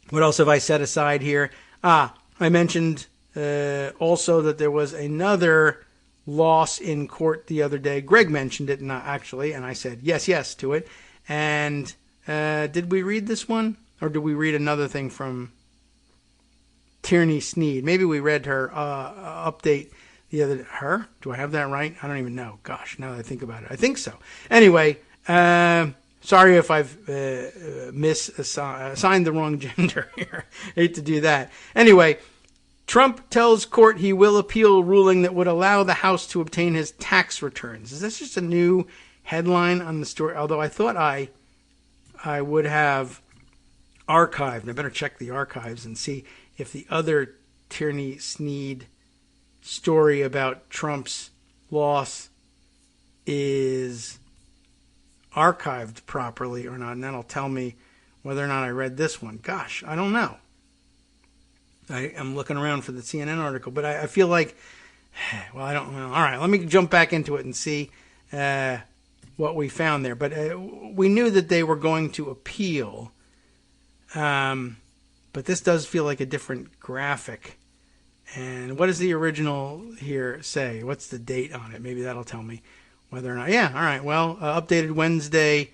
What else have I set aside here? I mentioned also that there was another loss in court the other day. Greg mentioned it, actually, and I said yes to it. And did we read this one? Or did we read another thing from Tierney Sneed? Maybe we read her update the other day. Her? Do I have that right? I don't even know. Gosh, now that I think about it. I think so. Anyway, sorry if I've assigned the wrong gender here. Hate to do that. Anyway, Trump tells court he will appeal ruling that would allow the House to obtain his tax returns. Is this just a new headline on the story? Although I thought I would have archived. I better check the archives and see if the other Tierney Sneed story about Trump's loss is archived properly or not. And that'll tell me whether or not I read this one. Gosh, I don't know. I'm looking around for the CNN article, but I feel like, I don't know. All right, let me jump back into it and see what we found there. But we knew that they were going to appeal, but this does feel like a different graphic. And what does the original here say? What's the date on it? Maybe that'll tell me whether or not. Yeah, all right. Well, updated Wednesday.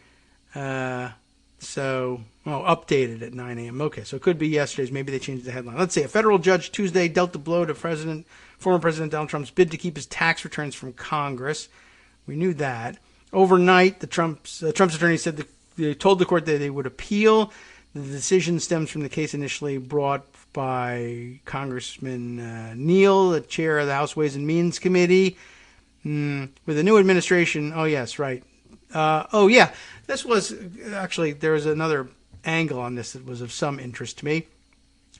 Updated at 9 a.m. Okay, so it could be yesterday's. Maybe they changed the headline. Let's see. A federal judge Tuesday dealt the blow to former President Donald Trump's bid to keep his tax returns from Congress. We knew that. Overnight, Trump's attorney said they told the court that they would appeal. The decision stems from the case initially brought by Congressman Neal, the chair of the House Ways and Means Committee. With the new administration, oh yes, right. This was actually, there was another angle on this that was of some interest to me.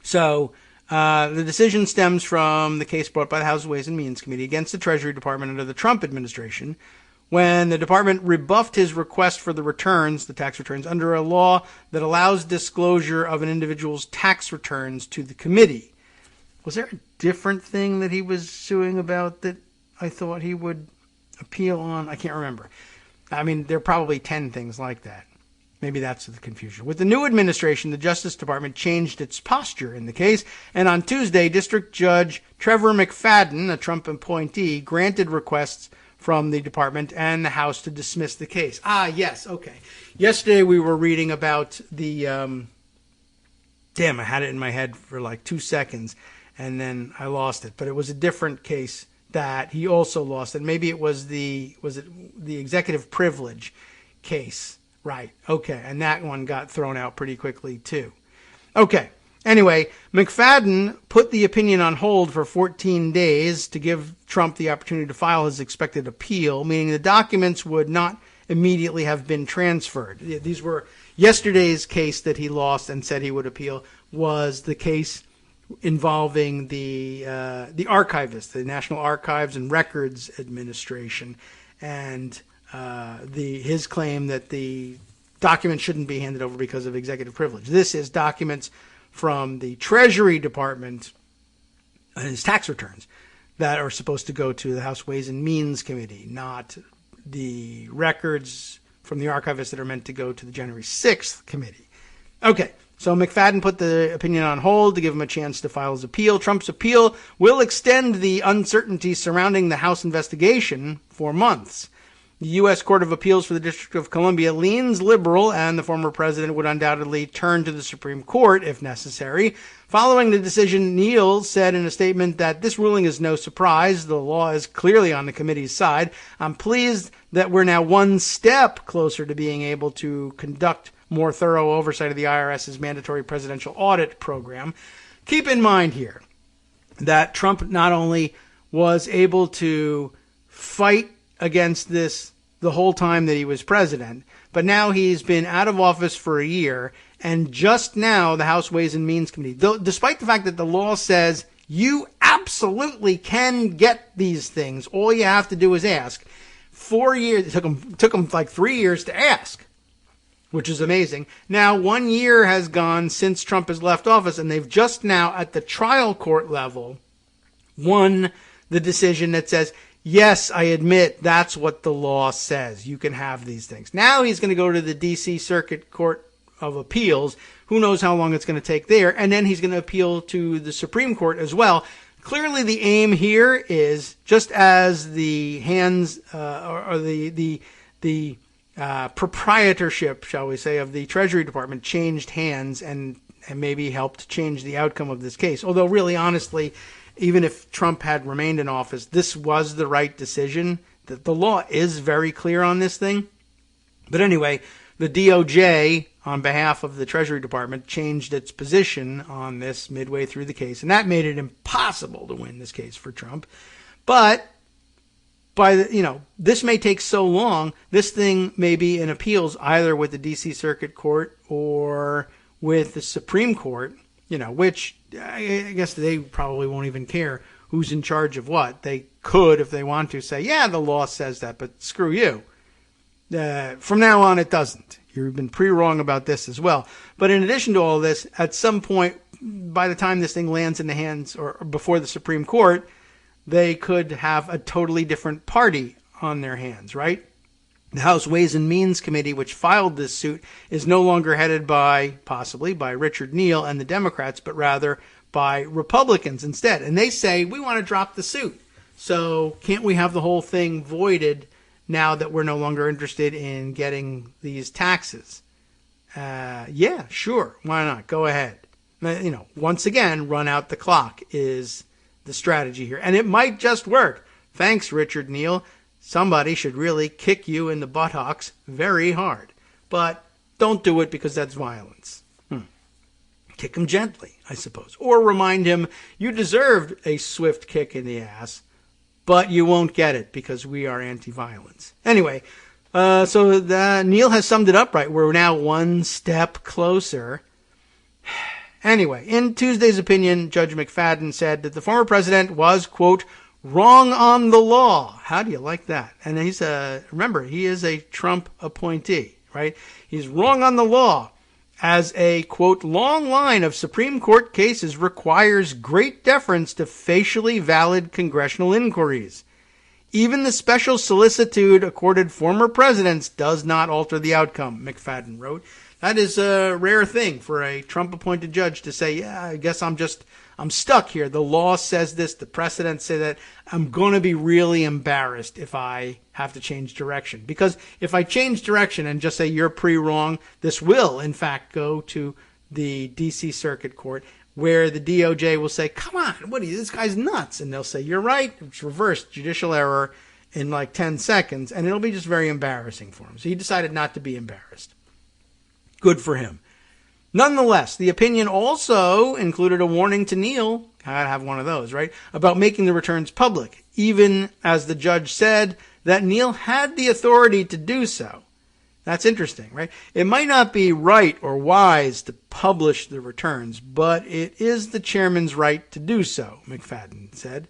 So The decision stems from the case brought by the House Ways and Means Committee against the Treasury Department under the Trump administration, when the department rebuffed his request for the returns, the tax returns, under a law that allows disclosure of an individual's tax returns to the committee. Was there a different thing that he was suing about that I thought he would appeal on? I can't remember. I mean, there are probably 10 things like that. Maybe that's the confusion. With the new administration, the Justice Department changed its posture in the case, and on Tuesday, District Judge Trevor McFadden, a Trump appointee, granted requests from the department and the House to dismiss the case. Ah, yes, okay. Yesterday we were reading about the, I had it in my head for like 2 seconds, and then I lost it. But it was a different case that he also lost, and maybe it was the executive privilege case. Right, okay, and that one got thrown out pretty quickly, too. Okay, anyway, McFadden put the opinion on hold for 14 days to give Trump the opportunity to file his expected appeal, meaning the documents would not immediately have been transferred. These were yesterday's case that he lost and said he would appeal, was the case involving the archivist, the National Archives and Records Administration, and his claim that the documents shouldn't be handed over because of executive privilege. This is documents from the Treasury Department and his tax returns that are supposed to go to the House Ways and Means Committee, not the records from the archivist that are meant to go to the January 6th committee. Okay, so McFadden put the opinion on hold to give him a chance to file his appeal. Trump's appeal will extend the uncertainty surrounding the House investigation for months. The U.S. Court of Appeals for the District of Columbia leans liberal, and the former president would undoubtedly turn to the Supreme Court if necessary. Following the decision, Neal said in a statement that this ruling is no surprise. The law is clearly on the committee's side. I'm pleased that we're now one step closer to being able to conduct more thorough oversight of the IRS's mandatory presidential audit program. Keep in mind here that Trump not only was able to fight against this the whole time that he was president, but now he's been out of office for a year, and just now the House Ways and Means Committee, despite the fact that the law says you absolutely can get these things, all you have to do is ask. 4 years, it took him like 3 years to ask, which is amazing. Now 1 year has gone since Trump has left office, and they've just now at the trial court level won the decision that says, yes, I admit that's what the law says. You can have these things. Now he's going to go to the D.C. Circuit Court of Appeals. Who knows how long it's going to take there. And then he's going to appeal to the Supreme Court as well. Clearly the aim here is, just as the hands or the proprietorship, shall we say, of the Treasury Department changed hands and maybe helped change the outcome of this case. Although really, honestly, even if Trump had remained in office, this was the right decision. The law is very clear on this thing. But anyway, the DOJ, on behalf of the Treasury Department, changed its position on this midway through the case, and that made it impossible to win this case for Trump. But this may take so long. This thing may be in appeals either with the D.C. Circuit Court or with the Supreme Court. Which I guess they probably won't even care who's in charge of what. They could, if they want to, say, yeah, the law says that, but screw you. From now on, it doesn't. You've been pretty wrong about this as well. But in addition to all this, at some point, by the time this thing lands in the hands or before the Supreme Court, they could have a totally different party on their hands, right? The House Ways and Means Committee, which filed this suit, is no longer headed possibly by Richard Neal and the Democrats, but rather by Republicans instead. And they say, we want to drop the suit. So can't we have the whole thing voided now that we're no longer interested in getting these taxes? Yeah, sure. Why not? Go ahead. Once again, run out the clock is the strategy here. And it might just work. Thanks, Richard Neal. Somebody should really kick you in the buttocks very hard. But don't do it because that's violence. Kick him gently, I suppose. Or remind him you deserved a swift kick in the ass, but you won't get it because we are anti-violence. Anyway, so Neal has summed it up right. We're now one step closer. Anyway, in Tuesday's opinion, Judge McFadden said that the former president was, quote, wrong on the law. How do you like that? And he's remember, he is a Trump appointee, right? He's wrong on the law, as a, quote, long line of Supreme Court cases requires great deference to facially valid congressional inquiries. Even the special solicitude accorded former presidents does not alter the outcome, McFadden wrote. That is a rare thing for a Trump-appointed judge to say, yeah, I guess I'm stuck here. The law says this, the precedents say that. I'm going to be really embarrassed if I have to change direction. Because if I change direction and just say you're pre-wrong, this will, in fact, go to the D.C. Circuit Court, where the DOJ will say, come on, what are you, this guy's nuts. And they'll say, you're right, it's reversed judicial error in like 10 seconds, and it'll be just very embarrassing for him. So he decided not to be embarrassed. Good for him. Nonetheless, the opinion also included a warning to Neil, I'd have one of those, right, about making the returns public, even as the judge said that Neil had the authority to do so. That's interesting, right? It might not be right or wise to publish the returns, but it is the chairman's right to do so, McFadden said.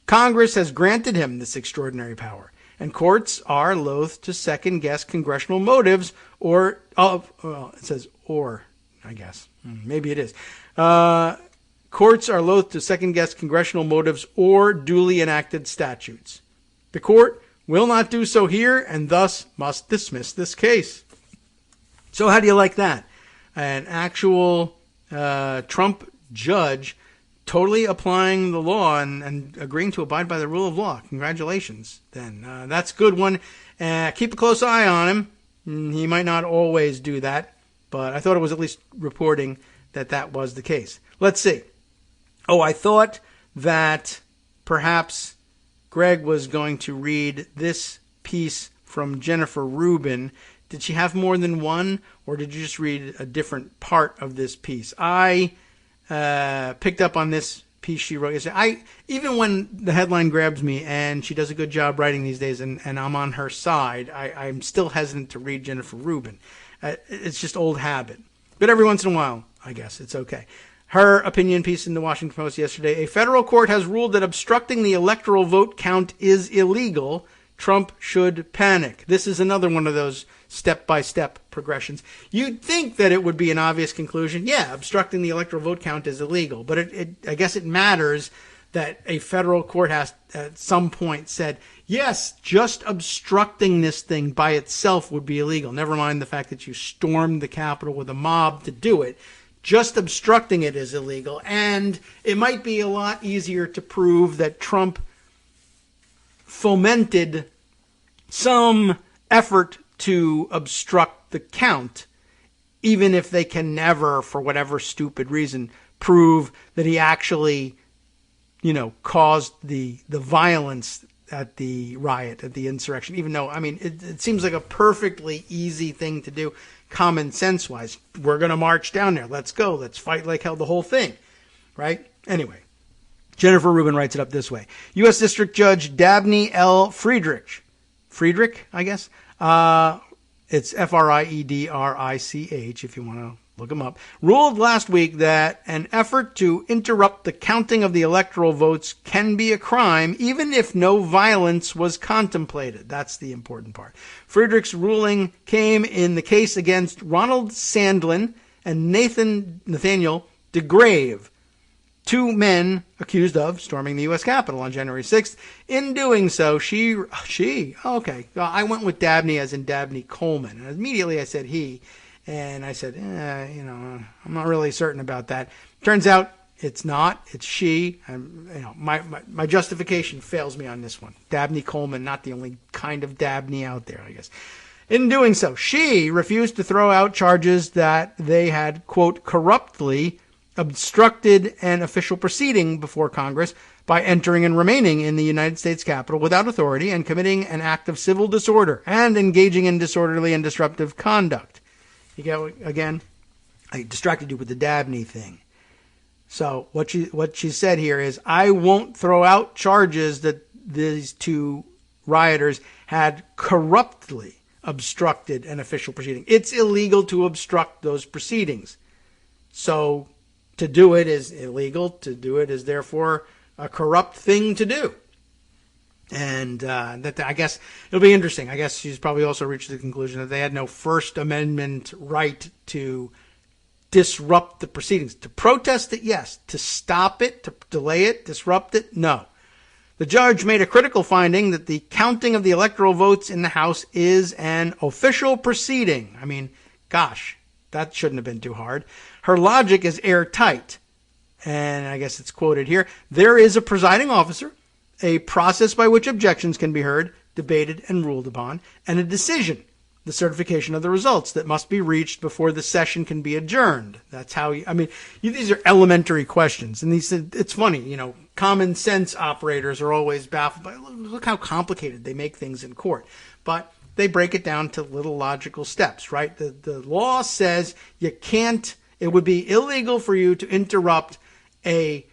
Congress has granted him this extraordinary power, and courts are loath to second-guess congressional motives or, it says or, I guess. Maybe it is. Courts are loath to second-guess congressional motives or duly enacted statutes. The court will not do so here and thus must dismiss this case. So how do you like that? An actual Trump judge totally applying the law and agreeing to abide by the rule of law. Congratulations, then. That's a good one. Keep a close eye on him. He might not always do that, but I thought it was at least reporting that that was the case. Let's see. Oh, I thought that perhaps Greg was going to read this piece from Jennifer Rubin. Did she have more than one, or did you just read a different part of this piece? I picked up on this piece she wrote yesterday. Even when the headline grabs me, and she does a good job writing these days, and I'm on her side, I'm still hesitant to read Jennifer Rubin. It's just old habit. But every once in a while, I guess, it's okay. Her opinion piece in the Washington Post yesterday, a federal court has ruled that obstructing the electoral vote count is illegal. Trump should panic. This is another one of those step-by-step progressions. You'd think that it would be an obvious conclusion. Yeah, obstructing the electoral vote count is illegal. But I guess it matters that a federal court has at some point said, yes, just obstructing this thing by itself would be illegal. Never mind the fact that you stormed the Capitol with a mob to do it. Just obstructing it is illegal. And it might be a lot easier to prove that Trump fomented some effort to obstruct the count, even if they can never, for whatever stupid reason, prove that he actually, caused the violence at the riot, at the insurrection. Even though, it seems like a perfectly easy thing to do, common sense wise. We're going to march down there. Let's go. Let's fight like hell, the whole thing. Right? Anyway, Jennifer Rubin writes it up this way. U.S. District Judge Dabney L. Friedrich, I guess. It's Friedrich, if you want to look him up, ruled last week that an effort to interrupt the counting of the electoral votes can be a crime, even if no violence was contemplated. That's the important part. Friedrich's ruling came in the case against Ronald Sandlin and Nathaniel DeGrave, two men accused of storming the U.S. Capitol on January 6th. In doing so, okay. I went with Dabney as in Dabney Coleman. And immediately I said he. And I said, I'm not really certain about that. Turns out it's not. It's she. My justification fails me on this one. Dabney Coleman, not the only kind of Dabney out there, I guess. In doing so, she refused to throw out charges that they had, quote, corruptly obstructed an official proceeding before Congress by entering and remaining in the United States Capitol without authority and committing an act of civil disorder and engaging in disorderly and disruptive conduct. You get, again, I distracted you with the Dabney thing. So what she said here is, I won't throw out charges that these two rioters had corruptly obstructed an official proceeding. It's illegal to obstruct those proceedings. So to do it is illegal. To do it is therefore a corrupt thing to do. And I guess it'll be interesting. I guess she's probably also reached the conclusion that they had no First Amendment right to disrupt the proceedings. To protest it, yes. To stop it, to delay it, disrupt it, no. The judge made a critical finding that the counting of the electoral votes in the House is an official proceeding. I mean, gosh, that shouldn't have been too hard. Her logic is airtight. And I guess it's quoted here. There is a presiding officer, a process by which objections can be heard, debated, and ruled upon, and a decision, the certification of the results, that must be reached before the session can be adjourned. That's how these are elementary questions. And it's funny, common sense operators are always baffled by, look how complicated they make things in court. But they break it down to little logical steps, right? The law says it would be illegal for you to interrupt a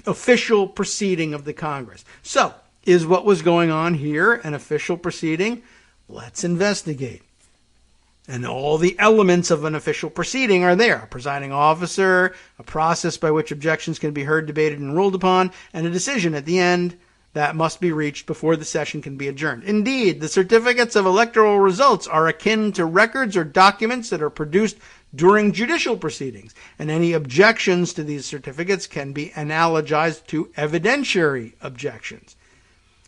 official proceeding of the Congress. So, is what was going on here an official proceeding? Let's investigate. And all the elements of an official proceeding are there. A presiding officer, a process by which objections can be heard, debated, and ruled upon, and a decision at the end that must be reached before the session can be adjourned. Indeed, the certificates of electoral results are akin to records or documents that are produced during judicial proceedings, and any objections to these certificates can be analogized to evidentiary objections.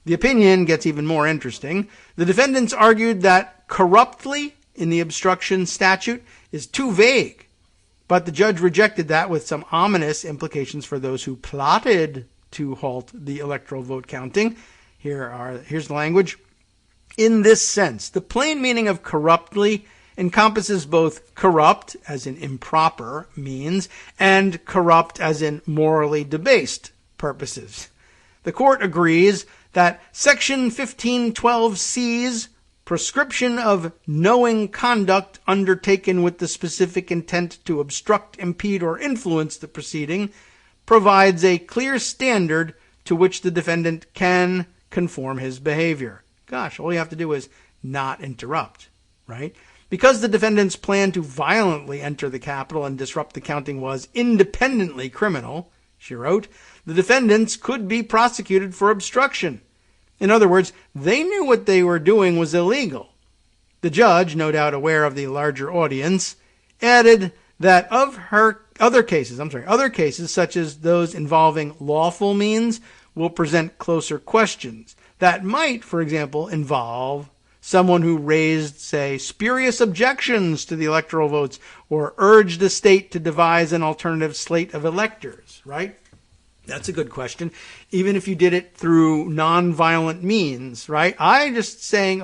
The opinion gets even more interesting. The defendants argued that corruptly in the obstruction statute is too vague, but the judge rejected that with some ominous implications for those who plotted to halt the electoral vote counting. Here's the language. In this sense, the plain meaning of corruptly encompasses both corrupt, as in improper means, and corrupt, as in morally debased purposes. The court agrees that Section 1512C's prescription of knowing conduct undertaken with the specific intent to obstruct, impede, or influence the proceeding provides a clear standard to which the defendant can conform his behavior. Gosh, all you have to do is not interrupt, right? Because the defendant's plan to violently enter the Capitol and disrupt the counting was independently criminal, she wrote, the defendants could be prosecuted for obstruction. In other words, they knew what they were doing was illegal. The judge, no doubt aware of the larger audience, added that of her other cases such as those involving lawful means will present closer questions that might, for example, involve someone who raised, say, spurious objections to the electoral votes or urged the state to devise an alternative slate of electors, right? That's a good question. Even if you did it through nonviolent means, right? I just saying,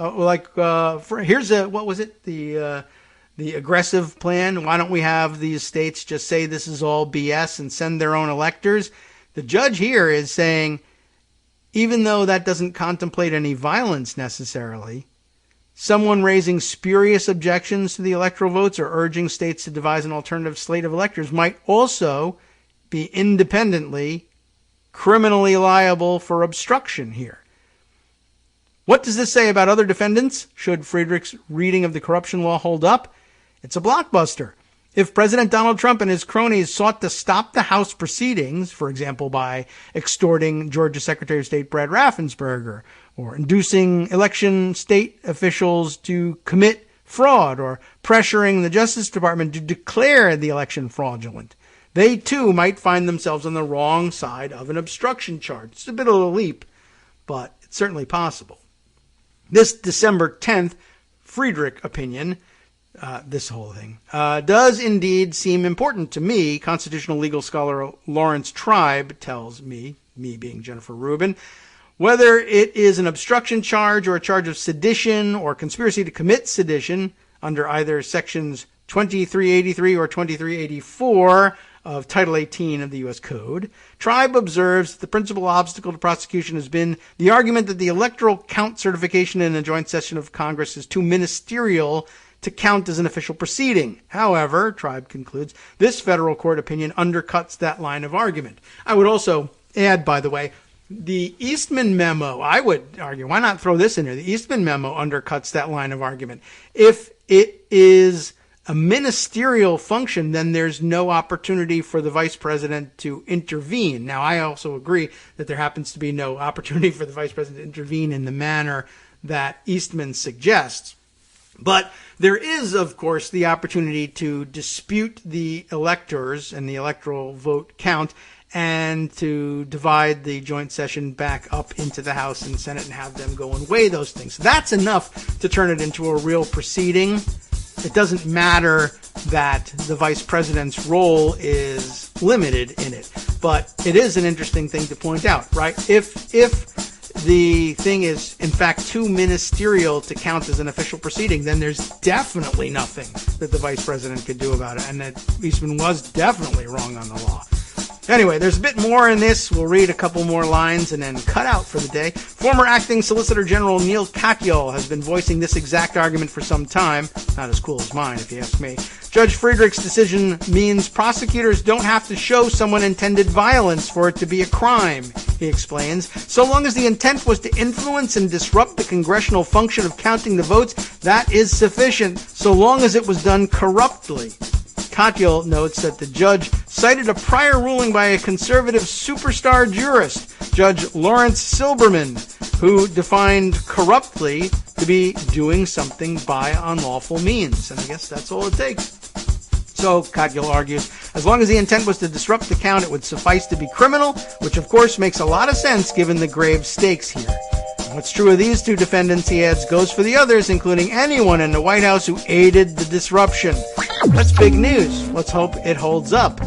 the aggressive plan. Why don't we have these states just say this is all BS and send their own electors? The judge here is saying, even though that doesn't contemplate any violence necessarily, someone raising spurious objections to the electoral votes or urging states to devise an alternative slate of electors might also be independently criminally liable for obstruction here. What does this say about other defendants? Should Friedrich's reading of the corruption law hold up? It's a blockbuster. If President Donald Trump and his cronies sought to stop the House proceedings, for example, by extorting Georgia Secretary of State Brad Raffensperger, or inducing election state officials to commit fraud, or pressuring the Justice Department to declare the election fraudulent, they too might find themselves on the wrong side of an obstruction charge. It's a bit of a leap, but it's certainly possible. This December 10th Friedrich opinion, this whole thing, does indeed seem important to me. Constitutional legal scholar Lawrence Tribe tells me being Jennifer Rubin, whether it is an obstruction charge or a charge of sedition or conspiracy to commit sedition under either sections 2383 or 2384 of Title 18 of the U.S. Code. Tribe observes that the principal obstacle to prosecution has been the argument that the electoral count certification in a joint session of Congress is too ministerial to count as an official proceeding. However, Tribe concludes, this federal court opinion undercuts that line of argument. I would also add, by the way, the Eastman memo, I would argue, why not throw this in here? The Eastman memo undercuts that line of argument. If it is a ministerial function, then there's no opportunity for the vice president to intervene. Now, I also agree that there happens to be no opportunity for the vice president to intervene in the manner that Eastman suggests. But there is, of course, the opportunity to dispute the electors and the electoral vote count and to divide the joint session back up into the House and Senate and have them go and weigh those things. That's enough to turn it into a real proceeding. It doesn't matter that the vice president's role is limited in it, but it is an interesting thing to point out, right? If the thing is, in fact, too ministerial to count as an official proceeding, then there's definitely nothing that the vice president could do about it, and that Eastman was definitely wrong on the law. Anyway, there's a bit more in this. We'll read a couple more lines and then cut out for the day. Former acting Solicitor General Neil Katyal has been voicing this exact argument for some time. Not as cool as mine, if you ask me. Judge Friedrich's decision means prosecutors don't have to show someone intended violence for it to be a crime, he explains. So long as the intent was to influence and disrupt the congressional function of counting the votes, that is sufficient, so long as it was done corruptly. Katyal notes that the judge cited a prior ruling by a conservative superstar jurist, Judge Lawrence Silberman, who defined corruptly to be doing something by unlawful means. And I guess that's all it takes. So, Katyal argues, as long as the intent was to disrupt the count, it would suffice to be criminal, which of course makes a lot of sense given the grave stakes here. What's true of these two defendants, he adds, goes for the others, including anyone in the White House who aided the disruption. That's big news. Let's hope it holds up.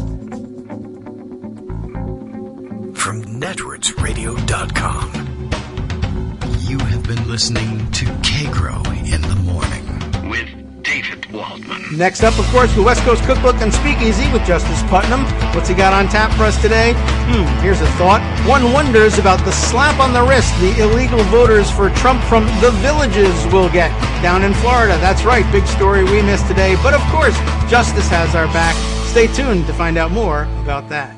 From networksradio.com, you have been listening to Kagro in the Morning with David Waldman. Next up, of course, the West Coast Cookbook and Speakeasy with Justice Putnam. What's he got on tap for us today? Here's a thought. One wonders about the slap on the wrist the illegal voters for Trump from the Villages will get down in Florida. That's right, big story we missed today. But of course, Justice has our back. Stay tuned to find out more about that.